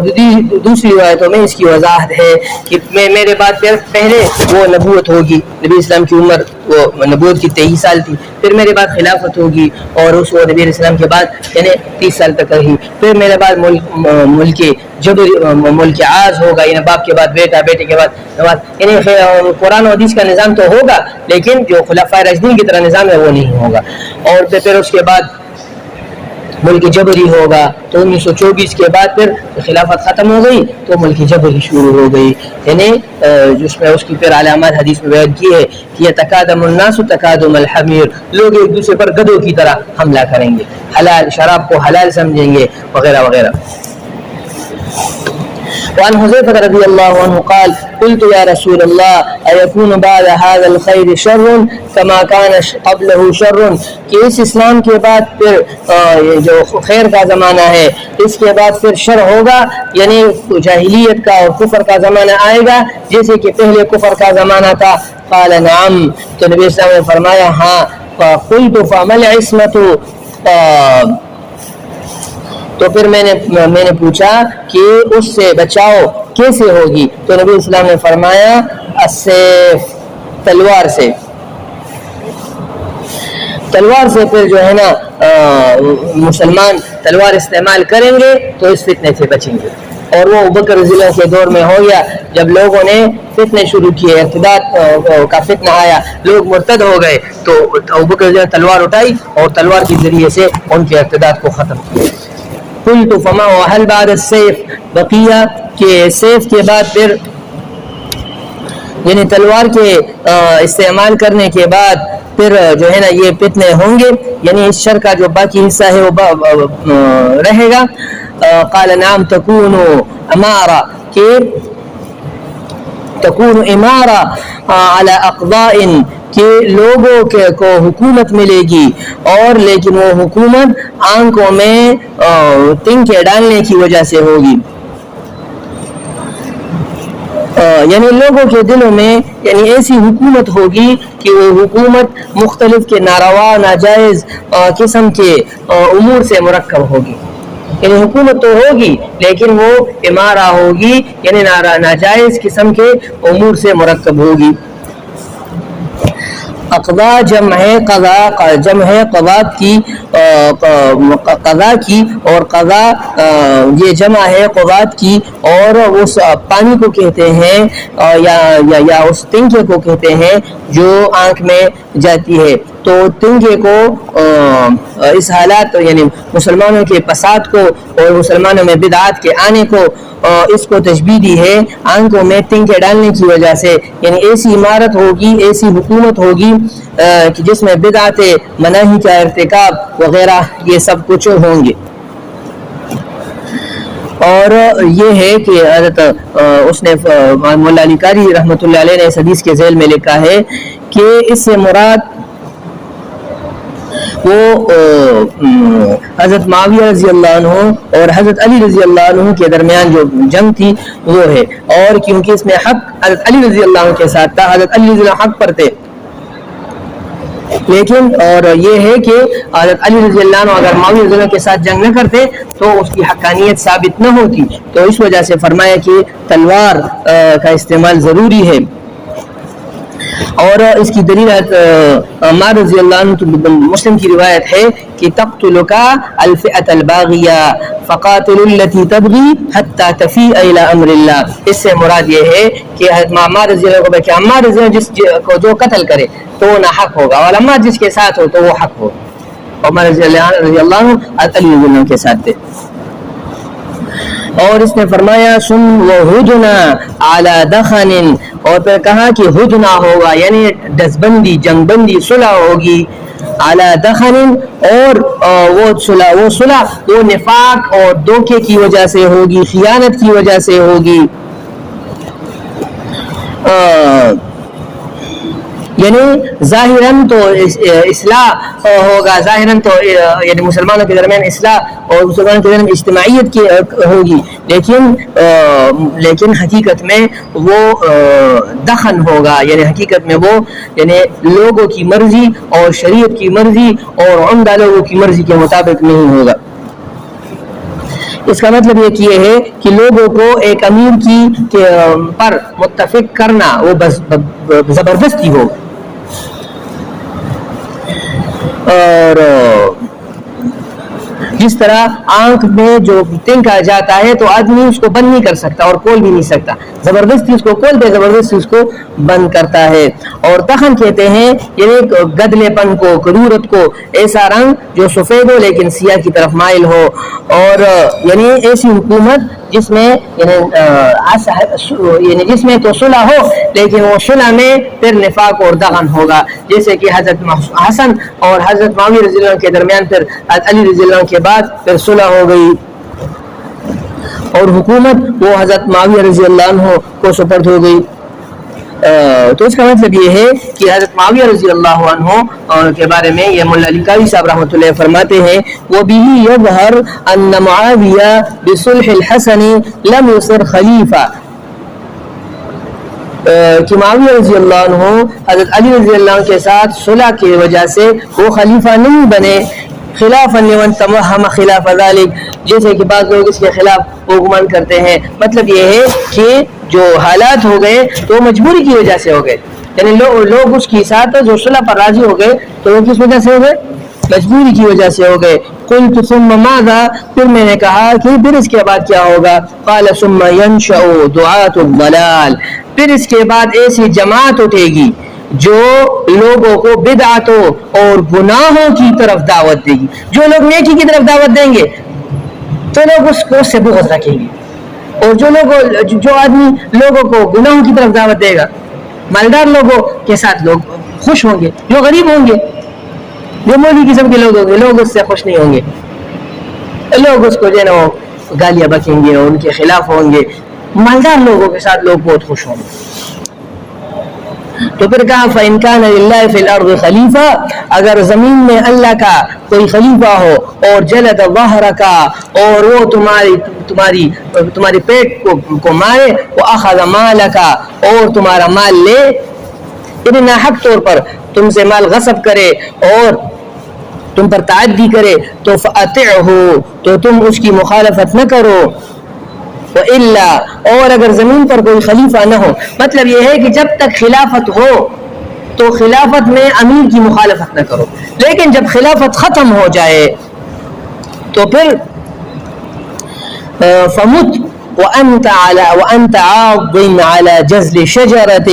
دوسری روایتوں میں اس کی وضاحت ہے کہ میرے بعد پہلے وہ نبوت ہوگی، نبی اسلام کی عمر وہ نبوت کی 23 سال تھی، پھر میرے بعد خلافت ہوگی اور اس وہ نبی اسلام کے بعد یعنی 30 سال تک رہی. پھر میرے بعد ملک ملک عاز ہوگا، یعنی باپ کے بعد بیٹا، بیٹے کے بعد یعنی قرآن و حدیث کا نظام تو ہوگا لیکن جو خلفاء راشدین کی طرح نظام ہے وہ نہیں ہوگا. اور پھر اس کے بعد ملک جبری ہوگا. تو 1924 کے بعد پھر خلافت ختم ہو گئی تو ملک جبری شروع ہو گئی، یعنی جس میں اس کی پھر علامات حدیث میں بیان کی ہے کہ تقادم الناس تقادم الحمیر، لوگ ایک دوسرے پر گدھوں کی طرح حملہ کریں گے، حلال شراب کو حلال سمجھیں گے وغیرہ وغیرہ. وعن حذیفہ رضی اللہ عنہ قال قلت یا رسول اللہ ایکون بعد هذا الخیر شر کما کان قبله شر، کہ اس اسلام کے بعد پھر جو خیر کا زمانہ ہے اس کے بعد پھر شر ہوگا، یعنی جاہلیت کا اور کفر کا زمانہ آئے گا جیسے کہ پہلے کفر کا زمانہ تھا. قال نعم، تو نبی اسلام نے فرمایا ہاں. قلت فما العصمۃ، تو پھر میں نے پوچھا کہ اس سے بچاؤ کیسے ہوگی؟ تو نبی اسلام نے فرمایا السیف، تلوار سے. تلوار سے پھر جو ہے نا مسلمان تلوار استعمال کریں گے تو اس فتنے سے بچیں گے. اور وہ ابوبکر رضی اللہ کے دور میں ہو گیا جب لوگوں نے فتنے شروع کیے، ارتداد کا فتنہ آیا، لوگ مرتد ہو گئے، تو ابوبکر رضی اللہ تلوار اٹھائی اور تلوار کے ذریعے سے ان کے ارتداد کو ختم کیا. قلت فما وهل بعد السيف بقیہ، کہ سیف کے بعد پھر یعنی تلوار کے استعمال کرنے کے بعد پھر جو ہے نا یہ فتنے ہوں گے، یعنی اس شر کا جو باقی حصہ ہے وہ رہے گا. قال نعم تكون امارہ، کہ تكون امارہ على اقضاء، کہ لوگوں کو حکومت ملے گی اور لیکن وہ حکومت آنکھوں میں تنکے ڈالنے کی وجہ سے ہوگی، یعنی لوگوں کے دلوں میں یعنی ایسی حکومت ہوگی کہ وہ حکومت مختلف کے ناروا ناجائز قسم کے امور سے مرکب ہوگی، یعنی حکومت تو ہوگی لیکن وہ امارہ ہوگی یعنی ناجائز قسم کے امور سے مرکب ہوگی۔ اقضا جمع ہے قضا، جمع ہے قضات کی، قضا کی، اور قضا یہ جمع ہے قضات کی، اور اس پانی کو کہتے ہیں یا اس تنکے کو کہتے ہیں جو آنکھ میں جاتی ہے۔ تو تنکے کو اس حالات یعنی مسلمانوں کے فساد کو اور مسلمانوں میں بدعات کے آنے کو اس کو تشبیہ دی ہے آنکھوں میں تنکے ڈالنے کی وجہ سے، یعنی ایسی عمارت ہوگی، ایسی حکومت ہوگی کہ جس میں بدعات، مناہی کا ارتکاب وغیرہ یہ سب کچھ ہوں گے۔ اور یہ ہے کہ حضرت اس نے مولا علی قاری رحمۃ اللہ علیہ نے اس حدیث کے ذیل میں لکھا ہے کہ اس سے مراد وہ حضرت معاویہ رضی اللہ عنہ اور حضرت علی رضی اللہ عنہ کے درمیان جو جنگ تھی وہ ہے، اور کیونکہ اس میں حق حضرت علی رضی اللہ عنہ کے ساتھ تھا، حضرت علی رضی اللہ عنہ حق پر تھے، لیکن اور یہ ہے کہ حضرت علی رضی اللہ عنہ اگر معاویہ رضی اللہ عنہ کے ساتھ جنگ نہ کرتے تو اس کی حقانیت ثابت نہ ہوتی، تو اس وجہ سے فرمایا کہ تلوار کا استعمال ضروری ہے۔ اور اس کی دلیل عمار رضی اللہ عنہ مسلم کی روایت ہے کہ تقتلک الفئة الباغیہ فقاتل التي تبغی حتى تفیء الى امر اللہ۔ اس سے مراد یہ ہے کہ عمار رضی اللہ عنہ کہ عمار رضی اللہ عنہ جس کو جو قتل کرے تو وہ ناحق ہوگا، اور عمار جس کے ساتھ ہو تو وہ حق ہوگا۔ عمر رضی اللہ عنہ علی رضی اللہ عنہ کے ساتھ تھے۔ اور اس نے فرمایا سن وہدنا علی دخن، اور پھر کہا کہ ہدنا ہوگا یعنی دستبندی، جنگ بندی، صلح ہوگی، علی دخن، اور وہ صلح وہ نفاق اور دھوکے کی وجہ سے ہوگی، خیانت کی وجہ سے ہوگی، یعنی ظاہراً تو اصلاح ہوگا، ظاہراً تو یعنی مسلمانوں کے درمیان اصلاح اور مسلمانوں کے درمیان اجتماعیت کی ہوگی، لیکن حقیقت میں وہ دخن ہوگا، یعنی حقیقت میں وہ یعنی لوگوں کی مرضی اور شریعت کی مرضی اور عمدہ لوگوں کی مرضی کے مطابق نہیں ہوگا۔ اس کا مطلب یہ ہے کہ لوگوں کو ایک امیر کی پر متفق کرنا وہ زبردستی ہو، اور جس طرح آنکھ میں جو تنکا جاتا ہے تو آدمی اس کو بند نہیں کر سکتا اور کھول بھی نہیں سکتا، زبردستی اس کو کھولتے زبردستی اس کو بند کرتا ہے۔ اور دخن کہتے ہیں یعنی گدلے پن کو، کرورت کو، ایسا رنگ جو سفید ہو لیکن سیاہ کی طرف مائل ہو، اور یعنی ایسی حکومت جس میں یعنی جس میں تو صلح ہو لیکن وہ صلح میں پھر نفاق اور دغن ہوگا، جیسے کہ حضرت حسن اور حضرت معاویہ رضی اللہ عنہ کے درمیان پھر علی رضی اللہ عنہ کے بعد پھر صلح ہو گئی اور حکومت وہ حضرت معاویہ رضی اللہ عنہ کو سپرد ہو گئی۔ تو اس کا مطلب یہ ہے کہ حضرت معاویہ رضی اللہ عنہ کے بارے میں یہ مولا علی قاری صاحب رحمۃ اللہ فرماتے ہیں وَبِهِ يَظْهَرْ أَنَّ مُعَاوِيَةَ بِصُلْحِ الْحَسَنِ لَمْ يُصِرْ خَلِيفَةً، کہ معاویہ رضی اللہ عنہ حضرت علی رضی اللہ عنہ کے ساتھ صلح کی وجہ سے وہ خلیفہ نہیں بنے، خلافا لمن توہم خلاف ذلك، جیسے کہ بعض لوگ اس کے خلاف وہ گمان کرتے ہیں۔ مطلب یہ ہے کہ جو حالات ہو گئے تو مجبوری کی وجہ سے ہو گئے، یعنی لوگ اس کی ساتھ جو صلح پر راضی ہو گئے تو وہ کس وجہ سے ہو گئے؟ مجبوری کی وجہ سے ہو گئے۔ قلت ثم ماذا، پھر میں نے کہا کہ پھر اس کے بعد کیا ہوگا؟ قال ثم ينشأ دعاة الضلال، پھر اس کے بعد ایسی جماعت اٹھے گی جو لوگوں کو بدعتوں اور گناہوں کی طرف دعوت دے گی۔ جو لوگ نیکی کی طرف دعوت دیں گے تو لوگ اس کو سے بغض رکھیں گے، اور جو آدمی لوگوں کو گناہوں کی طرف دعوت دے گا، مالدار لوگوں کے ساتھ لوگ خوش ہوں گے، جو غریب ہوں گے، جو مولی قسم کے لوگ ہوں گے، لوگ اس سے خوش نہیں ہوں گے، لوگ اس کو جو ہے نا گالیاں بکیں گے اور ان کے خلاف ہوں گے۔ مالدار لوگوں کے ساتھ لوگ بہت خوش ہوں گے۔ تو پھر کہا فَإِنْ كَانَ لِلَّهِ فِي الْأَرْضِ خَلِيفَةٌ, اگر زمین میں اللہ کا کوئی خلیفہ ہو اور جلد ظَهْرَكَ, اور وہ تمہاری پیٹ کو مارے, وَأَخَذَ مَالَكَ, اور تمہارا مال لے, یعنی ناحق طور پر تم سے مال غصب کرے اور تم پر تعدی کرے, تو فَأَطِعْهُ, تو تم اس کی مخالفت نہ کرو. وَإِلَّا, اور اگر زمین پر کوئی خلیفہ نہ ہو, مطلب یہ ہے کہ جب تک خلافت ہو تو خلافت میں امیر کی مخالفت نہ کرو, لیکن جب خلافت ختم ہو جائے تو پھر فَمُتْ وَأَنْتَ عَاضٍ عَلَى جَزْلِ شَجَرَةٍ,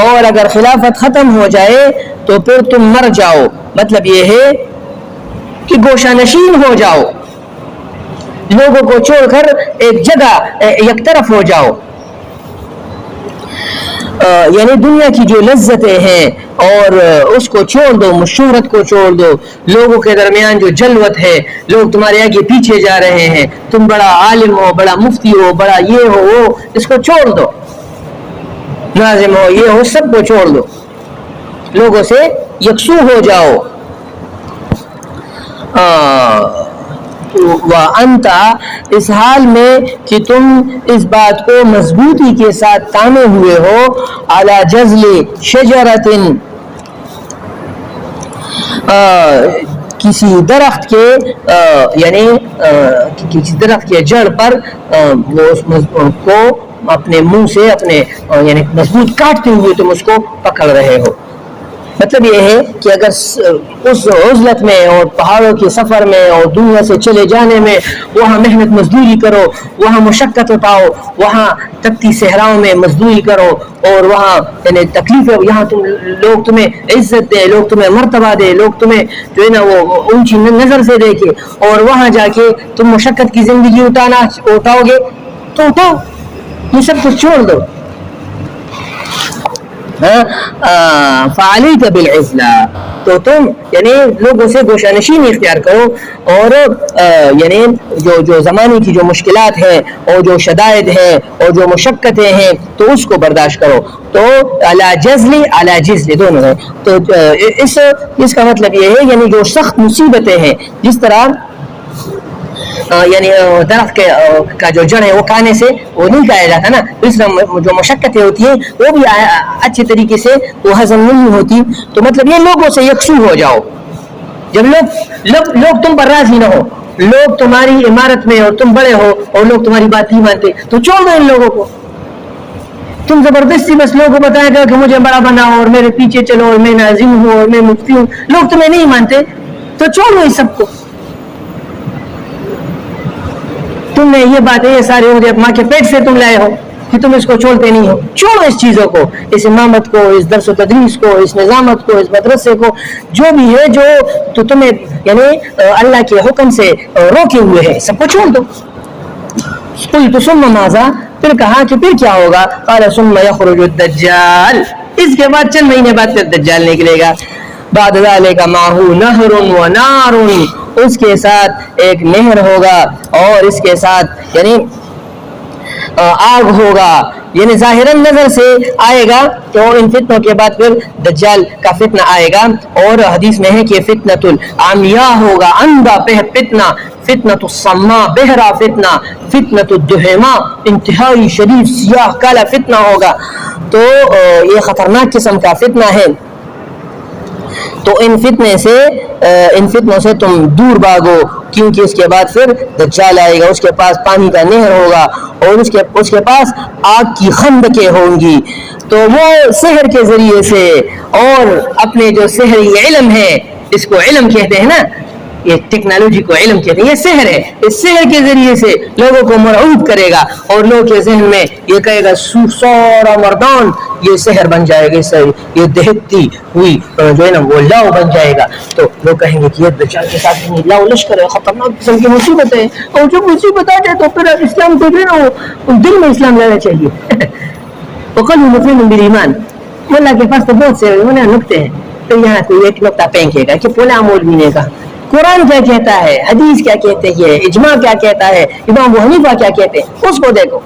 اور اگر خلافت ختم ہو جائے تو پھر تم مر جاؤ, مطلب یہ ہے کہ گوشہ نشین ہو جاؤ, لوگوں کو چھوڑ کر ایک جگہ یک طرف ہو جاؤ. یعنی دنیا کی جو لذتیں ہیں اور اس کو چھوڑ دو, مشہورت کو چھوڑ دو, لوگوں کے درمیان جو جلوت ہے, لوگ تمہارے آگے پیچھے جا رہے ہیں, تم بڑا عالم ہو, بڑا مفتی ہو, بڑا یہ ہو وہ, اس کو چھوڑ دو, ناظم ہو, یہ ہو, سب کو چھوڑ دو, لوگوں سے یکسو ہو جاؤ. وَأَنْتَ, اس حال میں کہ تم اس بات کو مضبوطی کے ساتھ تانے ہوئے ہو, عَلَى جَزْلِ شَجَرَةٍ, کسی درخت کے یعنی کسی درخت کے جڑ پر وہ اس کو اپنے منہ سے اپنے یعنی مضبوط کاٹتے ہوئے تم اس کو پکڑ رہے ہو. مطلب یہ ہے کہ اگر اس عزلت میں اور پہاڑوں کے سفر میں اور دنیا سے چلے جانے میں وہاں محنت مزدوری کرو, وہاں مشقت اٹھاؤ, وہاں تپتی صحراؤں میں مزدوری کرو, اور وہاں یعنی تکلیفیں, یہاں لوگ تمہیں عزت دے, لوگ تمہیں مرتبہ دے, لوگ تمہیں جو ہے نا وہ اونچی نظر سے دیکھے, اور وہاں جا کے تم مشقت کی زندگی اٹھاؤ گے تو اٹھاؤ, یہ سب کچھ چھوڑ دو. فعلیک بالعزلہ, تو تم یعنی لوگوں سے گوشہ نشینی اختیار کرو, اور یعنی جو زمانے کی جو مشکلات ہیں اور جو شدائد ہیں اور جو مشقتیں ہیں تو اس کو برداشت کرو. تو علی جزل دونوں ہیں. تو اس کا مطلب یہ ہے یعنی جو سخت مصیبتیں ہیں, جس طرح یعنی درخت کا جو جڑ ہے وہ کھانے سے وہ نہیں کھایا جاتا نا, اس طرح جو مشقتیں ہوتی ہیں وہ بھی اچھے طریقے سے وہ ہضم نہیں ہوتی. تو مطلب یہ لوگوں سے یکسو ہو جاؤ. جب لوگ تم پر راضی نہ ہو, لوگ تمہاری عمارت میں اور تم بڑے ہو اور لوگ تمہاری بات نہیں مانتے, تو چھوڑ دو ان لوگوں کو. تم زبردستی بس لوگوں کو بتایا گا کہ مجھے بڑا بناؤ اور میرے پیچھے چلو اور میں ناظم ہوں اور میں مفتی ہوں, لوگ تمہیں نہیں مانتے تو چھوڑ دو اس سب کو. تم نے یہ باتیں یہ ساری ہو ماں کے پیٹ سے تم لائے ہو کہ تم اس کو چھوڑتے نہیں ہو. چھوڑو اس چیزوں کو, اس امامت کو, اس درس و تدریس کو, اس نظامت کو, اس مدرسے کو, جو بھی ہے جو تو تمہیں یعنی اللہ کے حکم سے روکے ہوئے ہے, سب کو چھوڑ دو. قلت ثم ماذا, پھر کہا کہ پھر کیا ہوگا, قال ثم يخرج الدجال, اس کے بعد چند مہینے بعد پھر دجال نکلے گا. بعد ذلك معه نهر ونار, اس کے ساتھ ایک نہر ہوگا اور اس کے ساتھ یعنی آگ ہوگا. یعنی ظاہراً نظر سے آئے گا, تو ان فتنوں کے بعد پھر دجال کا فتنہ آئے گا. اور حدیث میں ہے کہ فتنۃ العمیاء ہوگا, اندھا فتنہ, فتنۃ الصماء بہرا فتنہ, فتنۃ الدہماء انتہائی شدید سیاہ کالا فتنہ ہوگا. تو یہ خطرناک قسم کا فتنہ ہے. تو ان فتنوں سے تم دور بھاگو, کیونکہ اس کے بعد پھر دجال آئے گا, اس کے پاس پانی کا نہر ہوگا اور اس کے پاس آگ کی خندقیں ہوں گی. تو وہ سحر کے ذریعے سے اور اپنے جو سحری علم ہے, اس کو علم کہتے ہیں نا, یہ ٹیکنالوجی کو علم کہتے ہیں, یہ سحر ہے, اس سحر کے ذریعے سے لوگوں کو مرعوب کرے گا اور لوگوں کے ذہن میں یہ کہے گا سورا مردان, یہ سحر بن جائے گا, یہ دہتی ہوئی جو ہے نا وہ لاؤ بن جائے گا. تو لوگ کہیں گے کہ یہ دجال کے ساتھ لاؤ لشکر ہے, خطرناک قسم کی مصیبت ہے, اور جو مصیبت آ جائے تو پھر اسلام کو جو ہے نا دل میں اسلام لانا چاہیے. وقلب مطمئن بالایمان, اللہ کے پاس تو بہت سے نقطے ہیں, تو یہاں کوئی ایک نقطہ پھینکے گا کہ فلاں مولوی نے کہا, قرآن کیا کہتا ہے, حدیث کیا کہتے ہیں, اجماع کیا کہتا ہے, امام ابو حنیفہ کیا کہتے ہیں, اس کو دیکھو.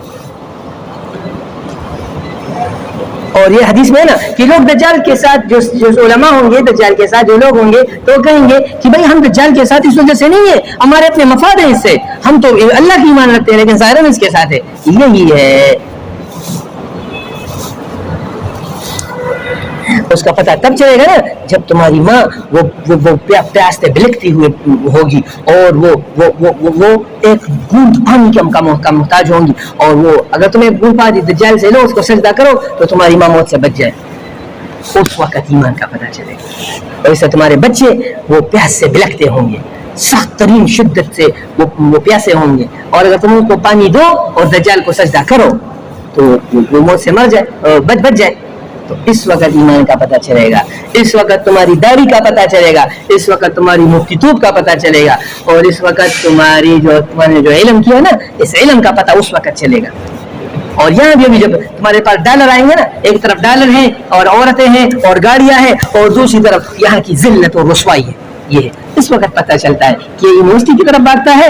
اور یہ حدیث میں ہے نا کہ لوگ دجال کے ساتھ جو علماء ہوں گے، دجال کے ساتھ جو لوگ ہوں گے تو وہ کہیں گے کہ بھائی ہم دجال کے ساتھ اس وجہ سے نہیں ہے، ہمارے اپنے مفاد ہیں اس سے، ہم تو اللہ کی ایمان رکھتے ہیں لیکن ظاہراً اس کے ساتھ ہے. یہی ہے اس کا پتہ تب چلے گا نا جب تمہاری ماں وہ پیاس سے بلکتی ہوئی ہوگی اور وہ ایک بوند پانی کا محتاج ہوں گی، اور وہ اگر تمہیں بول پا دی دجال سے لو اس کو سجدہ کرو تو تمہاری ماں موت سے بچ جائے، اس وقت ایمان کا پتہ چلے گا. اور اس سے تمہارے بچے وہ پیاس سے بلکتے ہوں گے، سخت ترین شدت سے وہ پیاسے ہوں گے، اور اگر تم ان کو پانی دو اور دجال کو سجدہ کرو تو وہ موت سے مر جائے، بچ جائے. تو اس وقت ایمان کا پتہ چلے گا، اس وقت تمہاری داڑھی کا پتہ چلے گا، اس وقت تمہاری مفتی توب کا پتہ چلے گا، اور اس وقت تمہارے جو علم کیا نا اس علم کا پتہ اس وقت چلے گا. اور یہاں بھی جب تمہارے پاس ڈالر آئیں گے نا، ایک طرف ڈالر ہیں اور عورتیں ہیں اور گاڑیاں ہیں، اور دوسری طرف یہاں کی ذلت اور رسوائی ہے، یہ ہے اس وقت پتہ چلتا ہے کہ یہ یونیورسٹی کی طرف بھاگتا ہے،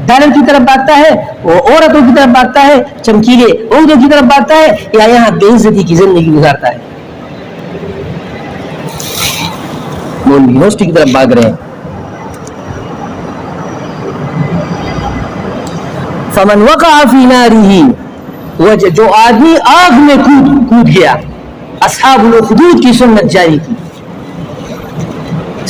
ڈالر کی طرف بھاگتا ہے، وہ عورتوں کی طرف بھاگتا ہے، چمکیلے عہدوں کی طرف بھاگتا ہے، یا یہاں بے عزتی کی زندگی گزارتا ہے. وہ یونیورسٹی کی طرف بھاگ رہے ہیں. فمن وقع فی نارہ، جو آدمی آگ میں کود گیا، اصحاب الاخدود کی سنت جاری کی،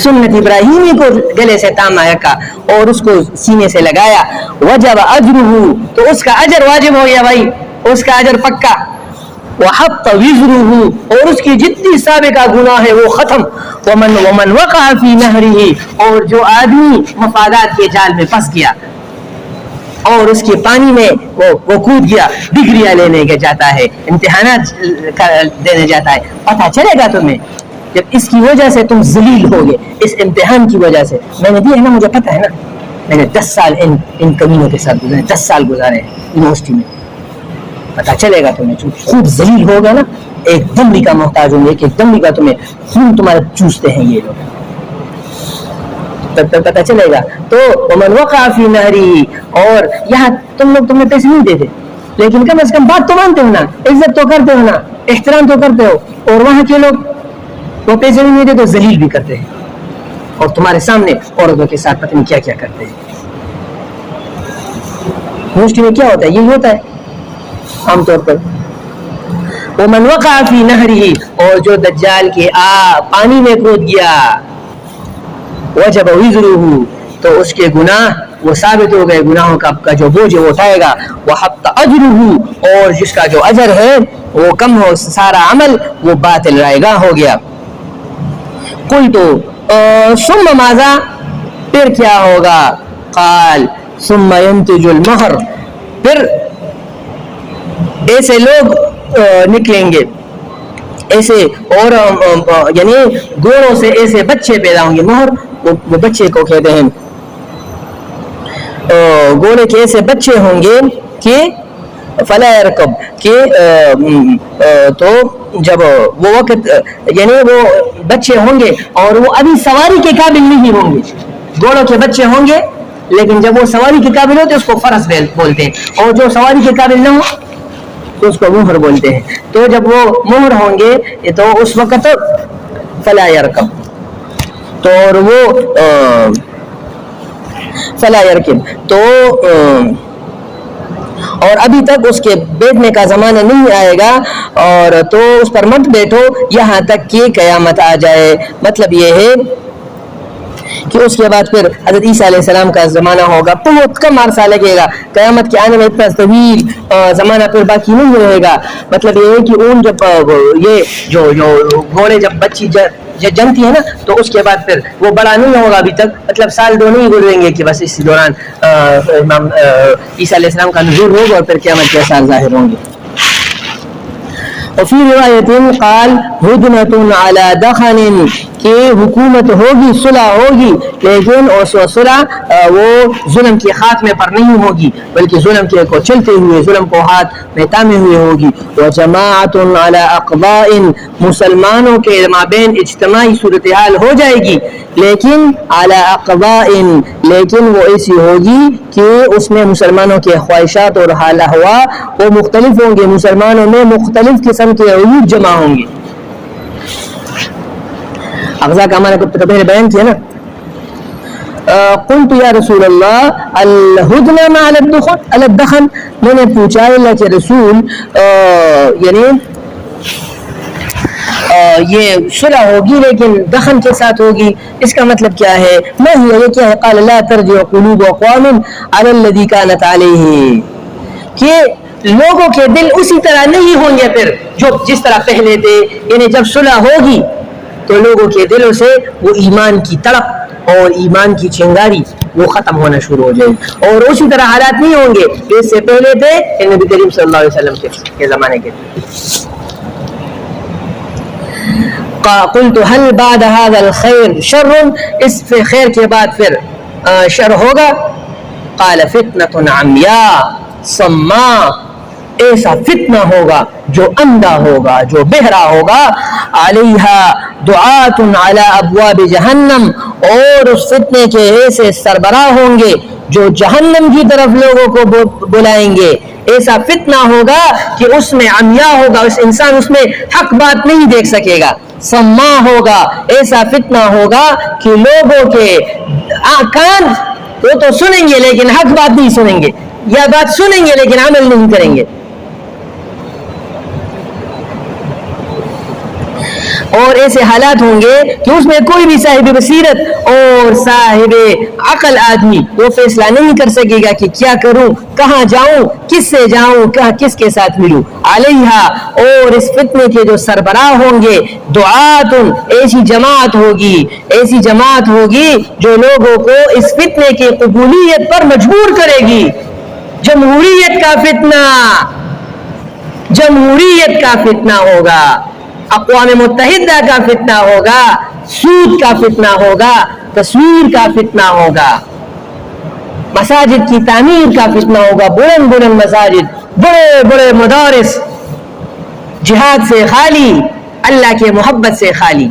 سنت ابراہیمی کو گلے سے تاما رکھا اور اس کو سینے سے لگایا، وجب اجرہ، تو اس کا اجر واجب ہو گیا بھائی، اس کا اجر پکا. وحط وزرہ، اور اس کی جتنی سابقہ گناہ ہے وہ ختم. ومن وقع فی نہرہ، اور جو آدمی مفادات کے جال میں پھنس گیا اور اس کے پانی میں وہ کود گیا، ڈگریاں لینے کے جاتا ہے، امتحانات دینے جاتا ہے، پتہ چلے گا تمہیں جب اس کی وجہ سے تم ذلیل ہوگے، اس امتحان کی وجہ سے. میں نے دی ہے نا، مجھے پتہ ہے نا، میں نے 10 سال ان کمینوں کے ساتھ گزارے، 10 سال گزارے یونیورسٹی میں. پتہ چلے گا تمہیں خوب ذلیل ہوگا نا، ایک دمڑی کا محتاج ہوں گے، ایک دمڑی کا تمہیں خون تمہارا چوستے ہیں یہ لوگ، تب پتہ چلے گا. تو ومن وقع فی نہرہ، اور یہاں تمہیں پیسے نہیں دیتے لیکن کم از کم بات تو مانتے ہو نا، عزت تو کرتے ہو نا، احترام تو کرتے ہو، اور وہاں کے لوگ وہ پیسے نہیں دیتے تو ذلیل بھی کرتے ہیں، اور تمہارے سامنے عورتوں کے ساتھ پتہ نہیں کیا کیا کرتے ہیں. یونیورسٹی میں کیا ہوتا ہے؟ یہی ہوتا ہے عام طور پر. ومن وقع فی نہرہ، اور جو دجال کے پانی میں کود گیا، وجب وزرہ، تو اس کے گناہ وہ ثابت ہو گئے، گناہوں کا جو بوجھ ہے وہ اٹھائے گا. وحط اجرہ، اور جس کا جو اجر ہے وہ کم ہو، سارا عمل وہ باطل رائے گاہ ہو گیا. قلت ثم ماذا، پھر کیا ہوگا؟ قال ثم ينتج المہر، پھر ایسے لوگ نکلیں گے، ایسے اور یعنی گوڑوں سے ایسے بچے پیدا ہوں گے. مہر وہ بچے کو کہتے ہیں، گوڑے کے ایسے بچے ہوں گے کہ فلا يركب، کہ تو جب وہ وقت یعنی وہ بچے ہوں گے اور وہ ابھی سواری کے قابل نہیں ہوں گے، گوڑوں کے بچے ہوں گے لیکن جب وہ سواری کے قابل ہوتے اس کو فرس بولتے ہیں، اور جو سواری کے قابل نہ ہو تو اس کو مہر بولتے ہیں. تو جب وہ مہر ہوں گے تو اس وقت فلا يركب، تو اور وہ فلا يركب، تو اور ابھی تک اس کے بیٹھنے کا زمانہ نہیں آئے گا، اور تو اس پر مت بیٹھو یہاں تک کہ قیامت آ جائے. مطلب یہ ہے کہ اس کے بعد پھر حضرت عیسیٰ علیہ السلام کا زمانہ ہوگا، بہت کم عرصہ لگے گا، قیامت کے آنے میں اتنا طویل زمانہ پھر باقی نہیں رہے گا. مطلب یہ ہے کہ اون جب یہ جو گھوڑے جب بچی جنتی ہے نا تو اس کے بعد پھر وہ بڑا نہیں ہوگا ابھی تک، مطلب سال دو نہیں گزریں گے کہ بس اس دوران امام عیسیٰ علیہ السلام کا نزول ہوگا اور پھر قیامت کے آثار ظاہر ہوں گے. وفي روایت قال هدنة على دخن کہ حکومت ہوگی، صلح ہوگی، لیکن صلح وہ ظلم کے خاتمے پر نہیں ہوگی بلکہ ظلم کے کو چلتے ہوئے، ظلم کو ہاتھ میں تامے ہوئے ہوگی. وجماعت علی اقضاء، مسلمانوں کے مابین اجتماعی صورتحال ہو جائے گی، لیکن علی اقضاء، لیکن وہ ایسی ہوگی کہ اس میں مسلمانوں کے خواہشات اور حال ہوا وہ مختلف ہوں گے، مسلمانوں میں مختلف قسم کے عیوب جمع ہوں گے. اقضاء کا معنی کو پہلے بیان کیا نا. قلت یا رسول اللہ الہدنہ مع الدخن، میں نے پوچھا اللہ کے رسول یعنی یہ صلح ہوگی لیکن دخن کے ساتھ ہوگی، اس کا مطلب کیا ہے؟ ما ہی یہ کیا ہے؟ قال لا ترجع قلوب اقوام على الذي كانت عليه، کہ لوگوں کے دل اسی طرح نہیں ہوں گے پھر جو جس طرح پہلے تھے. یعنی جب صلح ہوگی تو لوگوں کے دلوں سے وہ ایمان کی تڑپ اور ایمان کی چنگاری وہ ختم ہونا شروع ہو جائے گی، اور اسی طرح حالات نہیں ہوں گے جو اس سے پہلے تھے نبی کریم صلی اللہ علیہ وسلم کے زمانے کے. قلت هل بعد هذا الخير شر، اس پہ خیر کے بعد پھر شر ہوگا؟ قال فتنة عمياء صماء، ایسا فتنہ ہوگا جو اندھا ہوگا، جو بہرا ہوگا. علیہا دعات علی ابواب جہنم، اور اس فتنے کے ایسے سربراہ ہوں گے جو جہنم کی طرف لوگوں کو بلائیں گے. ایسا فتنہ ہوگا کہ اس میں عمیاء ہوگا، اس انسان اس میں حق بات نہیں دیکھ سکے گا. سما ہوگا، ایسا فتنہ ہوگا کہ لوگوں کے کان وہ تو سنیں گے لیکن حق بات نہیں سنیں گے، یا بات سنیں گے لیکن عمل نہیں کریں گے. اور ایسے حالات ہوں گے کہ اس میں کوئی بھی صاحب بصیرت اور صاحب عقل آدمی وہ فیصلہ نہیں کر سکے گا کہ کیا کروں، کہاں جاؤں، کس سے جاؤں، کس کے ساتھ ملوں. علیہا، اور اس فتنے کے جو سربراہ ہوں گے، دعات، ایسی جماعت ہوگی جو لوگوں کو اس فتنے کی قبولیت پر مجبور کرے گی. جمہوریت کا فتنہ ہوگا، اقوام متحدہ کا فتنہ ہوگا، سود کا فتنہ ہوگا، تصویر کا فتنہ ہوگا، مساجد کی تعمیر کا فتنہ ہوگا، بلند مساجد، بڑے بڑے مدارس جہاد سے خالی، اللہ کے محبت سے خالی،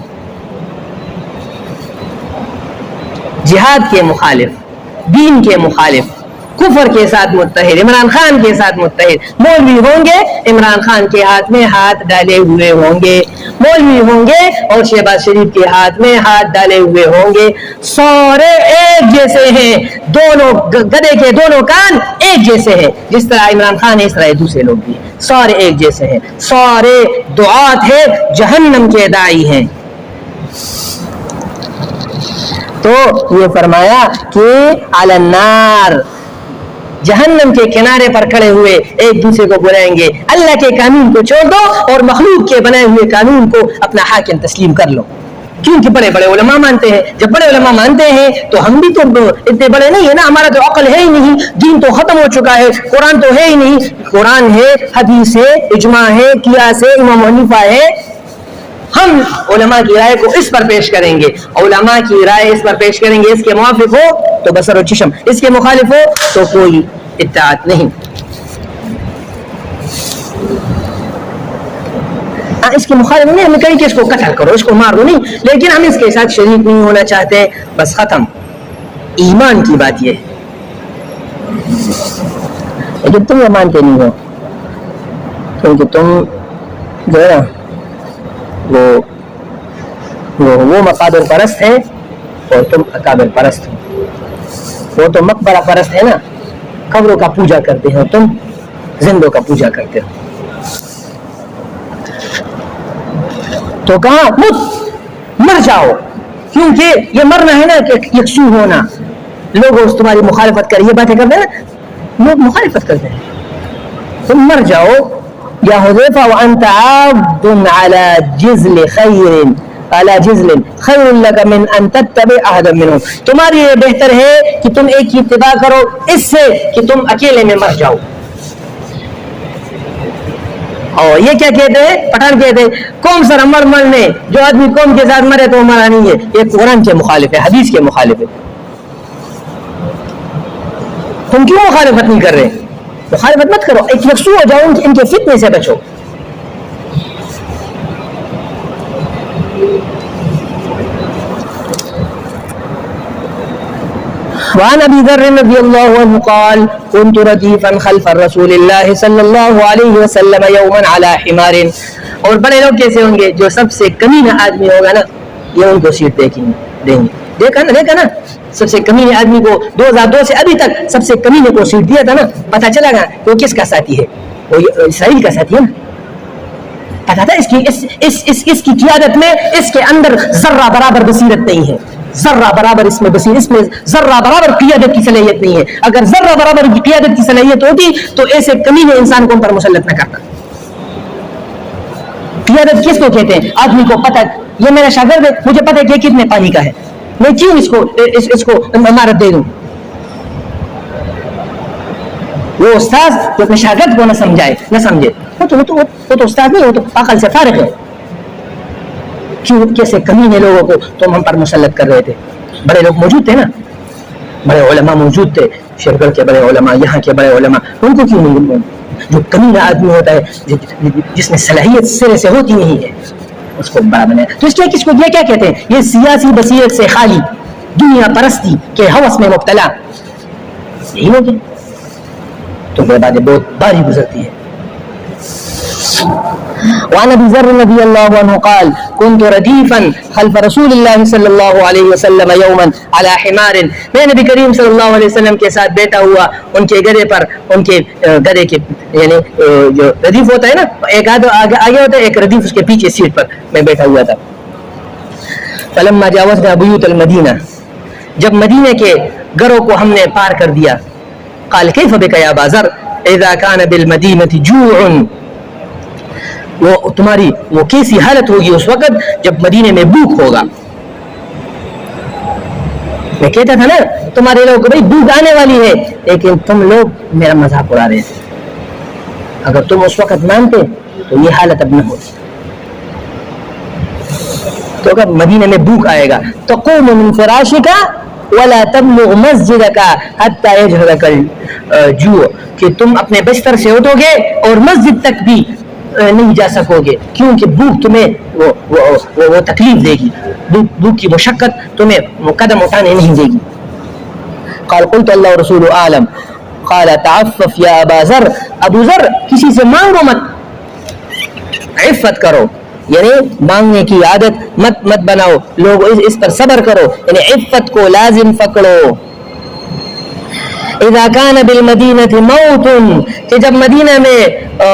جہاد کے مخالف، دین کے مخالف، کفر کے ساتھ متحد، عمران خان کے ساتھ متحد. مولوی ہوں گے عمران خان کے ہاتھ میں ہاتھ ڈالے ہوئے ہوں گے، مولوی ہوں گے اور شہباز شریف کے ہاتھ میں ہاتھ ڈالے ہوئے ہوں گے. سارے ایک جیسے ہیں، دونوں گدے کے دونوں کان ایک جیسے ہیں، جس طرح عمران خان ہے اس طرح دوسرے لوگ بھی سارے ایک جیسے ہیں، سارے دعات ہیں، جہنم کے داعی ہیں. تو یہ فرمایا کہ علی النار، جہنم کے کنارے پر کھڑے ہوئے ایک دوسرے کو بلائیں گے، اللہ کے قانون کو چھوڑ دو اور مخلوق کے بنائے ہوئے قانون کو اپنا حاکم تسلیم کر لو. کیونکہ بڑے بڑے علماء مانتے ہیں، جب بڑے علماء مانتے ہیں تو ہم بھی تو اتنے بڑے نہیں ہیں نا، ہمارا تو عقل ہے ہی نہیں، دین تو ختم ہو چکا ہے، قرآن تو ہے ہی نہیں. قرآن ہے، حدیث ہے، اجماع ہے، قیاس ہے، امام حنیفہ ہے. ہم علماء کی رائے کو اس پر پیش کریں گے، علماء کی رائے اس پر پیش کریں گے، اس کے موافق ہو تو بصر و چشم، اس کے مخالف ہو تو کوئی اطاعت نہیں. اس کے مخالف نہیں، ہم نے کہیں کہ اس کو قتل کرو، اس کو مارو نہیں، لیکن ہم اس کے ساتھ شریک نہیں ہونا چاہتے، بس ختم. ایمان کی بات یہ ہے. لیکن تم یہ مانتے نہیں ہو، کیونکہ تم جو ہے نا وہ مقابر پرست ہے اور تم اکابر پرست ہو. وہ تو مقبرہ پرست ہے نا، قبروں کا پوجا کرتے ہو، تم زندوں کا پوجا کرتے ہو. تو کہاں مر جاؤ، کیونکہ یہ مرنا ہے نا کہ یکسو ہونا. لوگ تمہاری مخالفت کریں، یہ باتیں کرتے ہیں نا، لوگ مخالفت کرتے ہیں، تم مر جاؤ. یا حذیفہ وانت عابد علی جزل خیر لک من ان تتبع احدا منهم، تمہارے لیے بہتر ہے کہ تم ایک کی اتباع کرو اس سے کہ تم اکیلے میں مر جاؤ. اور یہ کیا کہتے ہیں؟ پٹھان کہتے ہیں قوم سر امر مرنے، جو آدمی قوم کے ساتھ مرے تو وہ مرا نہیں ہے. یہ قرآن کے مخالف ہے، حدیث کے مخالف ہے. تم کیوں مخالفت نہیں کر رہے؟ مخالفت مت کرو، ایک یکسو ہو جاؤ، ان کے فتنے سے بچو. وعن ابي ذر رضي الله عنه قال كنت رديفا خلف رسول الله صلى الله عليه وسلم يوما على حمار. اور بڑے لوگ کیسے ہوں گے؟ جو سب سے کمینہ آدمی ہوگا نا، یہ ان کو سیٹ دیں گے. دیکھا نا سب سے کمینے آدمی کو 2002 سے ابھی تک سب سے کمینے کو سیٹ دیا تھا نا، پتہ چلا گا کہ وہ کس کا ساتھی ہے؟ وہ اسرائیل کا ساتھی ہے نا. پتا تھا اس کی قیادت میں اس کے اندر ذرہ برابر بصیرت نہیں ہے، ذرہ برابر اس میں ذرہ برابر قیادت کی صلاحیت نہیں ہے. اگر ذرہ برابر کی قیادت کی صلاحیت ہوتی تو ایسے کمینے انسان کو ان پر مسلط نہ کرتا. قیادت کس کو کہتے ہیں؟ آدمی کو پتہ یہ میرا شاگرد ہے، مجھے پتہ ہے کہ کتنے پانی کا ہے، میں کیوں اس کو امارت دے دوں؟ وہ استاد جو اپنے شاگرد کو نہ سمجھے وہ تو استاد نہیں، وہ تو عقل سے فارغ ہے. کیوں کیسے کمینے لوگوں کو تم ہم پر مسلط کر رہے تھے؟ بڑے لوگ موجود تھے نا، بڑے علماء موجود تھے، شیرگڑھ کے بڑے علماء، یہاں کے بڑے علماء، ان کو کیوں نہیں؟ جو کمینہ آدمی ہوتا ہے، جس میں صلاحیت سرے سے ہوتی نہیں ہے، اس کو بڑا بنایا. تو اس کے کس کو یہ کیا کہتے ہیں؟ یہ سیاسی بصیرت سے خالی، دنیا پرستی کے ہوس میں مبتلا. یہی لوگ ہیں تو یہ باتیں بہت باری گزرتی ہے. وعن ابي ذر رضي الله عنه قال كنت رديفا خلف رسول الله صلى الله عليه وسلم يوما على حمار. میں نبی کریم صلی اللہ علیہ وسلم کے ساتھ بیٹھا ہوا ان کے گدھے پر، ان کے گدھے کے یعنی جو ردیف ہوتا ہے نا، ایک آگے ہوتا ہے، ایک ردیف اس کے پیچھے سیٹ پر میں بیٹھا ہوا تھا. فلما جاوزنا بيوت المدینہ، جب مدینے کے گھروں کو ہم نے پار کر دیا، قال كيف بك يا ابا ذر اذا كان بالمدینہ جوع. وہ تمہاری وہ کیسی حالت ہوگی اس وقت جب مدینے میں بھوک ہوگا. میں کہتا تھا نا تمہارے لوگ بھائی بھوک آنے والی ہے، لیکن تم لوگ میرا مذاق اڑا رہے تھے. اگر تم اس وقت مانتے تو یہ حالت اب نہ ہوتی. تو اگر مدینے میں بھوک آئے گا تقوم من فراشک ولا تبلغ مسجدک حتی یجهدک الجوع، کہ تم اپنے بستر سے اٹھو گے اور مسجد تک بھی نہیں جا سکو گے، کیونکہ بھوک تمہیں وہ تکلیف دے گی، بھوک کی مشقت تمہیں قدم اٹھانے نہیں دے گی. قال قلت اللہ رسول عالم قال تعفف یا ابا ذر. ابو ذر کسی سے مانگو مت، عفت کرو، یعنی مانگنے کی عادت مت بناؤ، لوگ اس پر صبر کرو، یعنی عفت کو لازم پکڑو. اذا كان بالمدینہ موت، کہ جب مدینہ میں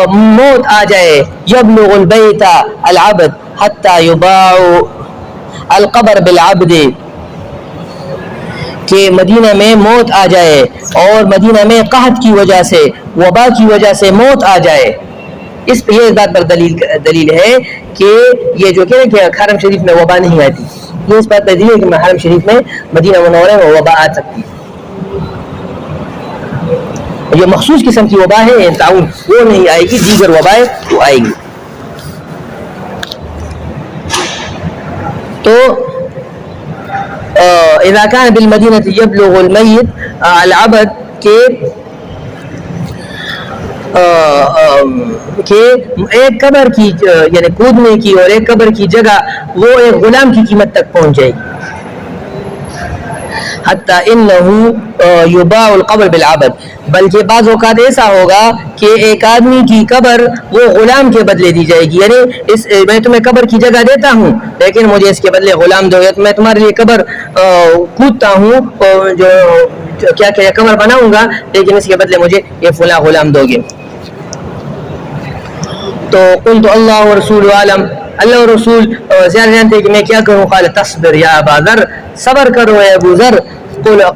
موت آ جائے، یبلغ البیت العبد حتی یباع القبر بالعبد، کہ مدینہ میں موت آ جائے اور مدینہ میں قحط کی وجہ سے، وبا کی وجہ سے موت آ جائے. یہ بات پر دلیل ہے کہ یہ جو کہ حرم شریف میں وبا نہیں آتی، یہ اس بات پر دلیل ہے کہ حرم شریف میں مدینہ منورہ میں وبا آ سکتی ہے. یہ مخصوص قسم کی وبا ہے، تعاون وہ نہیں آئے گی، دیگر وبائیں تو آئے گی. تو اذا كان بالمدینہ یبلغ المیت العبد، کہ ایک قبر کی یعنی کودنے کی اور ایک قبر کی جگہ وہ ایک غلام کی قیمت تک پہنچ جائے گی. حتی انہ یباع القبر بالعبد، بلکہ بعض اوقات ایسا ہوگا کہ ایک آدمی کی قبر وہ غلام کے بدلے دی جائے گی. یعنی میں تمہیں قبر کی جگہ دیتا ہوں لیکن مجھے اس کے بدلے غلام دو، یا میں تمہارے لیے قبر کودتا ہوں، جو کیا قبر بناؤں گا، لیکن اس کے بدلے مجھے یہ فلاں غلام دو گے. تو قلت اللہ ورسول عالم، اللہ اور رسول زیادہ جانتے کہ میں کیا کروں. قال تصبر یا ابا ذر، صبر کرو اے ابو ذر.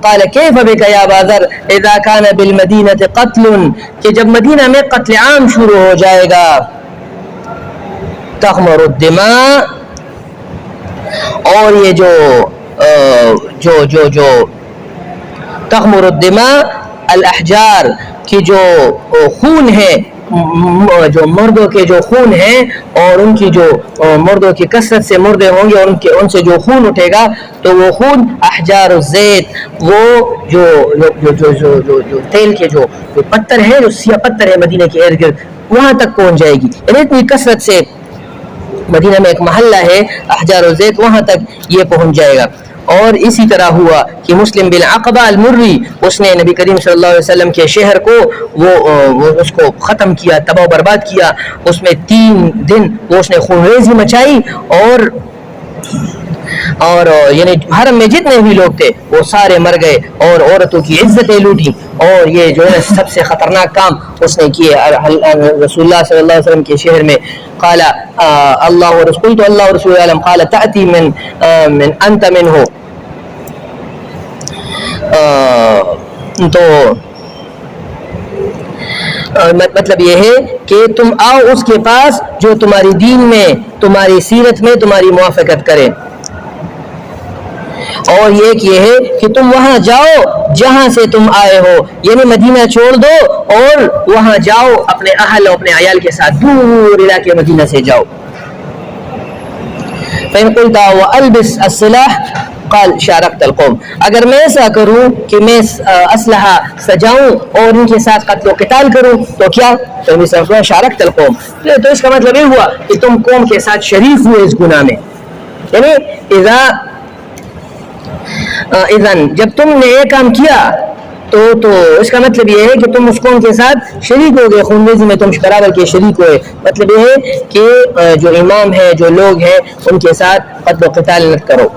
قال كيف بك يا ابا ذر اذا كان بالمدینہ قتل، کہ جب مدینہ میں قتل عام شروع ہو جائے گا، تخمر الدماء، اور یہ جو تخمر الدماء الاحجار، کہ جو خون ہے جو مردوں کے جو خون ہیں اور ان کی جو مردوں کی کثرت سے مردے ہوں گے اور ان سے جو خون اٹھے گا تو وہ خون احجار الزیت، وہ جو جو جو جو جو, جو تیل کے جو پتھر ہیں، جو سیاہ پتھر ہے مدینہ کے ارد گرد، وہاں تک پہنچ جائے گی. یعنی اتنی کثرت سے مدینہ میں ایک محلہ ہے احجار الزیت، وہاں تک یہ پہنچ جائے گا. اور اسی طرح ہوا کہ مسلم بن عقبہ المری، اس نے نبی کریم صلی اللہ علیہ وسلم کے شہر کو وہ اس کو ختم کیا، تباہ و برباد کیا. اس میں 3 دن وہ اس نے خونریزی مچائی اور یعنی حرم میں جتنے بھی لوگ تھے وہ سارے مر گئے اور عورتوں کی عزتیں لوٹی. اور یہ جو ہے سب سے خطرناک کام اس نے کیے رسول اللہ صلی اللہ علیہ وسلم کے شہر میں. قال اللہ ورسول تو اللہ ورسول عالم قال تأتی من انت منه، تو مطلب یہ ہے کہ تم آؤ اس کے پاس جو تمہاری دین میں، تمہاری سیرت میں تمہاری موافقت کرے. اور ایک یہ ہے کہ تم وہاں جاؤ جہاں سے تم آئے ہو، یعنی مدینہ چھوڑ دو اور وہاں جاؤ اپنے اہل اور اپنے عیال کے ساتھ دور علاقے مدینہ سے جاؤ. فإن قلت وألبس السلاح قال شاركت القوم، اگر میں ایسا کروں کہ میں اسلحہ سجاؤں اور ان کے ساتھ قتل و قتال کروں تو کیا؟ تو شاركت القوم، تو اس کا مطلب یہ ہوا کہ تم قوم کے ساتھ شریک ہوئے اس گناہ میں. یعنی اذن جب تم نے یہ کام کیا تو اس کا مطلب یہ ہے کہ تم اس قوم کے ساتھ شریک ہو گئے، خونریزی میں تم برابر کے شریک ہوئے. مطلب یہ ہے کہ جو امام ہے، جو لوگ ہیں، ان کے ساتھ قتل و قتال نہ کرو.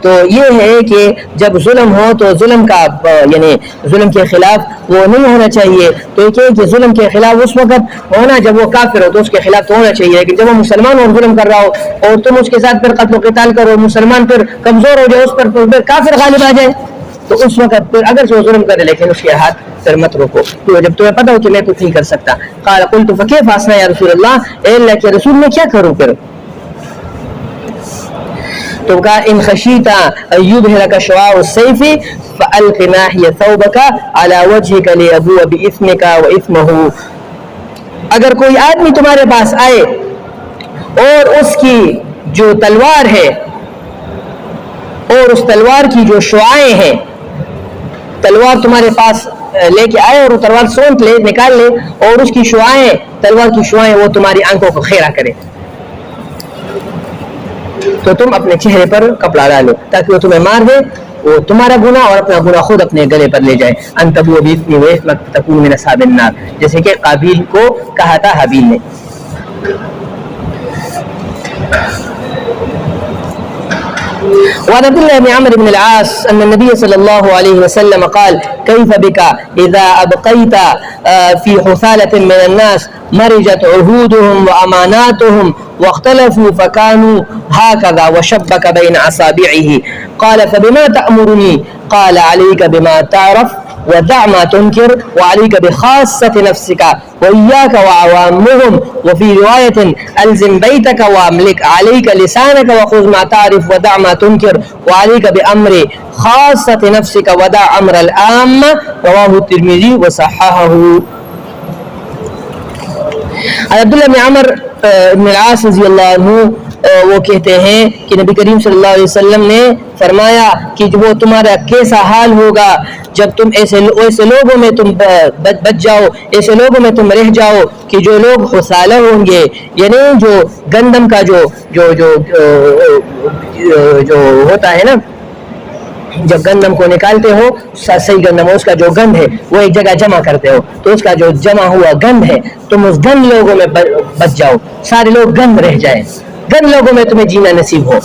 تو یہ ہے کہ جب ظلم ہو تو ظلم کا یعنی ظلم کے خلاف وہ نہیں ہونا چاہیے. تو یہ کہ ظلم کے خلاف اس وقت ہونا جب وہ کافر ہو تو اس کے خلاف تو ہونا چاہیے، لیکن جب وہ مسلمان اور ظلم کر رہا ہو اور تم اس کے ساتھ پھر قتل و قتال کرو، مسلمان پھر کمزور ہو جائے، اس پر پھر کافر غالب آ جائے، تو اس وقت پھر اگر وہ ظلم کرے لیکن اس کے ہاتھ پھر مت روکو. تو جب تمہیں پتہ ہو کہ میں کچھ نہیں کر سکتا. قال قلت فكيف اصنع یا رسول اللہ، اے اللہ کے رسول میں کیا کروں پھر؟ تو کہا ان خشیت ان یبہرک شعاع السیف فالق ناحی ثوبک علی وجہک لیبوء باثمک واثمہ. اگر کوئی آدمی تمہارے پاس آئے اور اس کی جو تلوار ہے اور اس تلوار کی جو شعاعیں ہیں، تلوار تمہارے پاس لے کے آئے اور وہ تلوار سونت لے، نکال لے، اور اس کی شعاعیں، تلوار کی شعاعیں وہ تمہاری آنکھوں کو خیرہ کرے، تو تم اپنے چہرے پر کپڑا ڈالو تاکہ وہ تمہیں مار دے، وہ تمہارا گناہ اور اپنا گناہ خود اپنے گلے پر لے جائے. ان تبوء باثمی واثمک فتکون من اصحاب النار، جیسے کہ قابیل کو کہا تھا حابیل نے. وعن عبد الله بن عمرو بن العاص أن النبي صلى الله عليه وسلم قال كيف بك إذا أبقيت في حثالة من الناس مرجت عهودهم وأماناتهم واختلفوا فكانوا هكذا وشبك بين أصابعه. قال فبما تأمرني؟ قال عليك بما تعرف ودع ما تنكر وعليك بخاصة نفسك وإياك وعوامهم. وفي رواية ألزم بيتك واملك عليك لسانك وخذ ما تعرف ودع ما تنكر وعليك بأمر خاصة نفسك ودع أمر العامة. رواه الترمذي وصححه. عبداللہ بن عمر بن العاص رضی اللہ عنہ وہ کہتے ہیں کہ نبی کریم صلی اللہ علیہ وسلم نے فرمایا کہ وہ تمہارا کیسا حال ہوگا جب تم ایسے لوگوں میں تم بچ جاؤ، ایسے لوگوں میں تم رہ جاؤ کہ جو لوگ حثالہ ہوں گے، یعنی جو گندم کا جو ہوتا ہے نا، جب گندم کو نکالتے ہو صحیح گندم، اس کا جو گند ہے وہ ایک جگہ جمع کرتے ہو، تو اس کا جو جمع ہوا گند ہے تم اس گند لوگوں میں بچ جاؤ، سارے لوگ گند رہ جائیں، گند لوگوں میں تمہیں جینا نصیب ہو.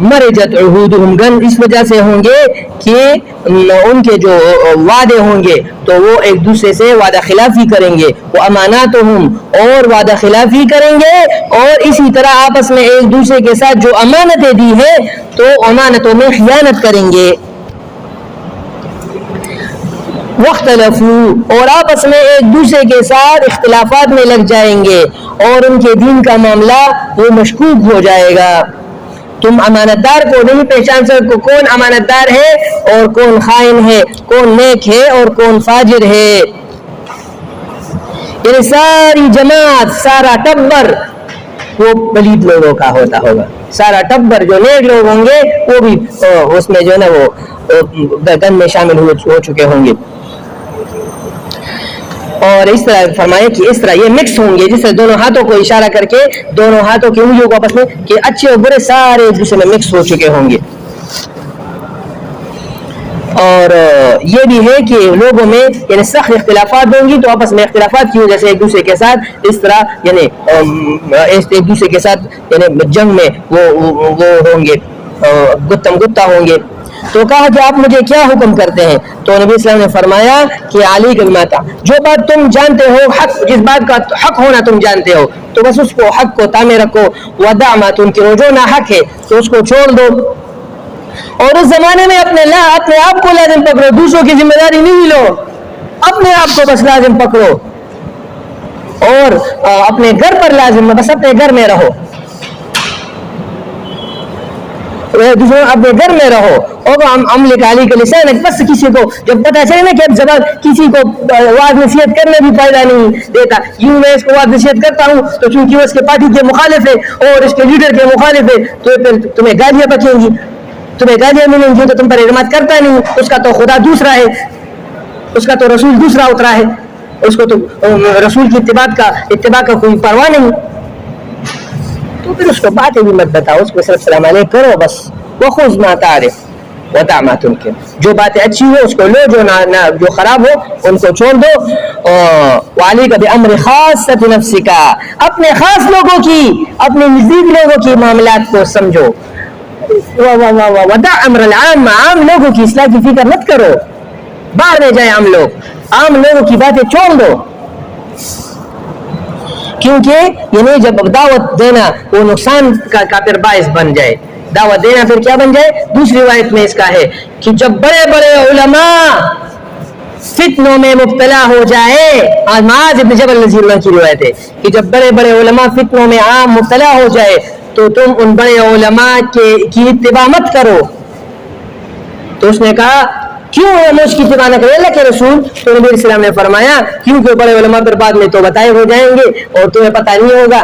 مرجت عہودہم، گند اس وجہ سے ہوں گے کہ ان کے جو وعدے ہوں گے تو وہ ایک دوسرے سے وعدہ خلافی کریں گے، وہ اماناتہم اور وعدہ خلافی کریں گے، اور اسی طرح آپس میں ایک دوسرے کے ساتھ جو امانتیں دی ہیں تو امانتوں میں خیانت کریں گے. واختلفوا، اور آپس میں ایک دوسرے کے ساتھ اختلافات میں لگ جائیں گے اور ان کے دین کا معاملہ وہ مشکوک ہو جائے گا. تم امانت دار کو نہیں پہچان سکتے کون امانت دار ہے اور کون خائن ہے, کون نیک ہے اور کون فاجر ہے. یہ ساری جماعت, سارا ٹبر وہ پلید لوگوں کا ہوتا ہوگا. سارا ٹبر جو نیک لوگ ہوں گے وہ بھی اس میں جو ہے نا وہ گن میں شامل ہو چکے ہوں گے. اور اس طرح فرمایا کہ اس طرح یہ مکس ہوں گے, جس سے دونوں ہاتھوں کو اشارہ کر کے دونوں ہاتھوں کی انگلیوں کو آپس میں کہ اچھے اور برے سارے ایک دوسرے میں مکس ہو چکے ہوں گے. اور یہ بھی ہے کہ لوگوں میں یعنی سخت اختلافات ہوں گی تو آپس میں اختلافات کی وجہ سے ایک دوسرے کے ساتھ اس طرح یعنی ایک دوسرے کے ساتھ یعنی جنگ میں وہ ہوں گے, گتم گتا ہوں گے. تو کہا کہ آپ مجھے کیا حکم کرتے ہیں؟ تو نبی اسلام نے فرمایا کہ علی کا ماتا, جو بات تم جانتے ہو حق, جس بات کا حق ہونا تم جانتے ہو تو بس اس کو حق کو تامے رکھو. ودع ما تنکرو, جو نہ حق ہے تو اس کو چھوڑ دو. اور اس زمانے میں اپنے آپ کو لازم پکڑو, دوسروں کی ذمہ داری نہیں لو, اپنے آپ کو بس لازم پکڑو اور اپنے گھر پر لازم, بس اپنے گھر میں رہو, اپنے گھر میں رہو. اور عمل کا علی کا لسان, بس کسی کو جب پتہ چلے نا کہ اب زبان کسی کو واضح نصیحت کرنے بھی فائدہ نہیں دیتا, یوں میں اس کو واضح نصیحت کرتا ہوں تو چونکہ وہ اس کے پارٹی کے مخالف ہے اور اس کے لیڈر کے مخالف ہے تو پھر تمہیں گالیاں بکیں گی, تمہیں گالیاں ملیں گی تو تم پر اعتماد کرتا نہیں, اس کا تو خدا دوسرا ہے, اس کا تو رسول دوسرا اترا ہے, اس کو تو رسول کی اتباع کا کوئی پرواہ نہیں. تو پھر اس کو باتیں بھی مت بتاؤ, اس کو صرف سلام علیکم کرو بس. وخذ ما تعرف ودع ما تنکر, جو باتیں اچھی ہو اس کو لو, جو خراب ہو ان کو چھوڑ دو. وعلیک بامر خاصۃ نفسک, اپنے خاص لوگوں کی, اپنے نزدیک لوگوں کی معاملات کو سمجھو. ودع امر العام, عام لوگوں کی اصلاح کی فکر مت کرو, باہر میں جائے عام لوگ, عام لوگوں کی باتیں چھوڑ دو. کیونکہ یعنی جب دعوت دینا وہ نقصان کا پھر باعث بن جائے, دعوت دینا پھر کیا بن جائے. دوسری روایت میں اس کا ہے کہ جب بڑے بڑے علماء فتنوں میں مبتلا ہو جائے, معاذ ابن جبل رضی اللہ کی روایت ہے کہ جب بڑے بڑے علماء فتنوں میں عام مبتلا ہو جائے تو تم ان بڑے علماء کی اتباع مت کرو. تو اس نے کہا کیوں ہم اس کی اتباع نہ کریں اللہ کے رسول؟ تو نبی السلام نے فرمایا کیونکہ بڑے علماء پر بعد میں تو بتائے ہو جائیں گے اور تمہیں پتہ نہیں ہوگا,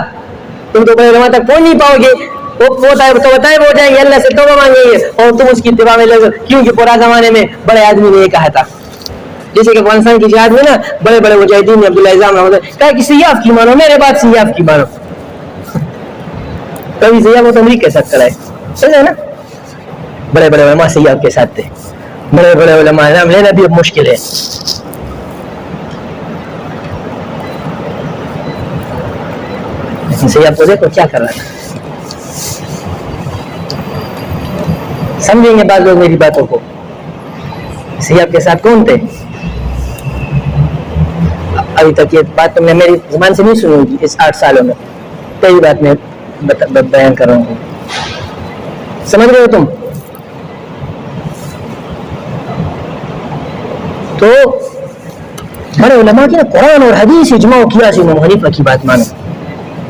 تم تو بڑے علماء تک پہنچ نہیں پاؤ گے, وہ تو بتائے ہو جائیں گے, اللہ سے توبہ مانگیں گے اور تم اس کی اتباع میں لگو. کیونکہ پورا زمانے میں بڑے آدمی نے یہ کہا تھا, جیسے کہ افغانستان کی جہاد میں نا بڑے بڑے مجاہدین نے عبداللہ اعظم رحمۃ کہا کہ سیاف کی مانو, میرے بات سیاف کی مانو. کبھی سیاف وہ تو امریکہ کے ساتھ کرائے, سمجھا ہے نا, بڑے بڑے علماء سیاف کے ساتھ تھے, بڑے بڑے علماء نام لینا بھی اب مشکل ہے. سیاف کو دیکھو کیا کر رہا تھا, سمجھیں گے بعض لوگ میری باتوں کو. سیاف کے ساتھ کون تھے؟ ابھی تک یہ بات تم نے میری زبان سے نہیں سنی ہوگی اس 8 سالوں میں, پہلی بات میں بیان کر رہا ہوں. سمجھ رہے ہو تم؟ تو بڑے علماء کی قرآن اور حدیث اجماع کیا سی امام حنیفہ کی بات مانو.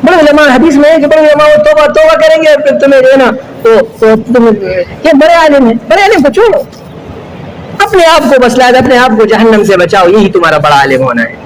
بڑے علماء حدیث میں ہے کہ بڑے علماء توبہ کریں گے اور پھر تمہیں جو ہے نا تو یہ بڑے عالم ہیں, بڑے عالم کو چھوڑو, اپنے آپ کو بس لازم اپنے آپ کو جہنم سے بچاؤ, یہی تمہارا بڑا عالم ہونا ہے.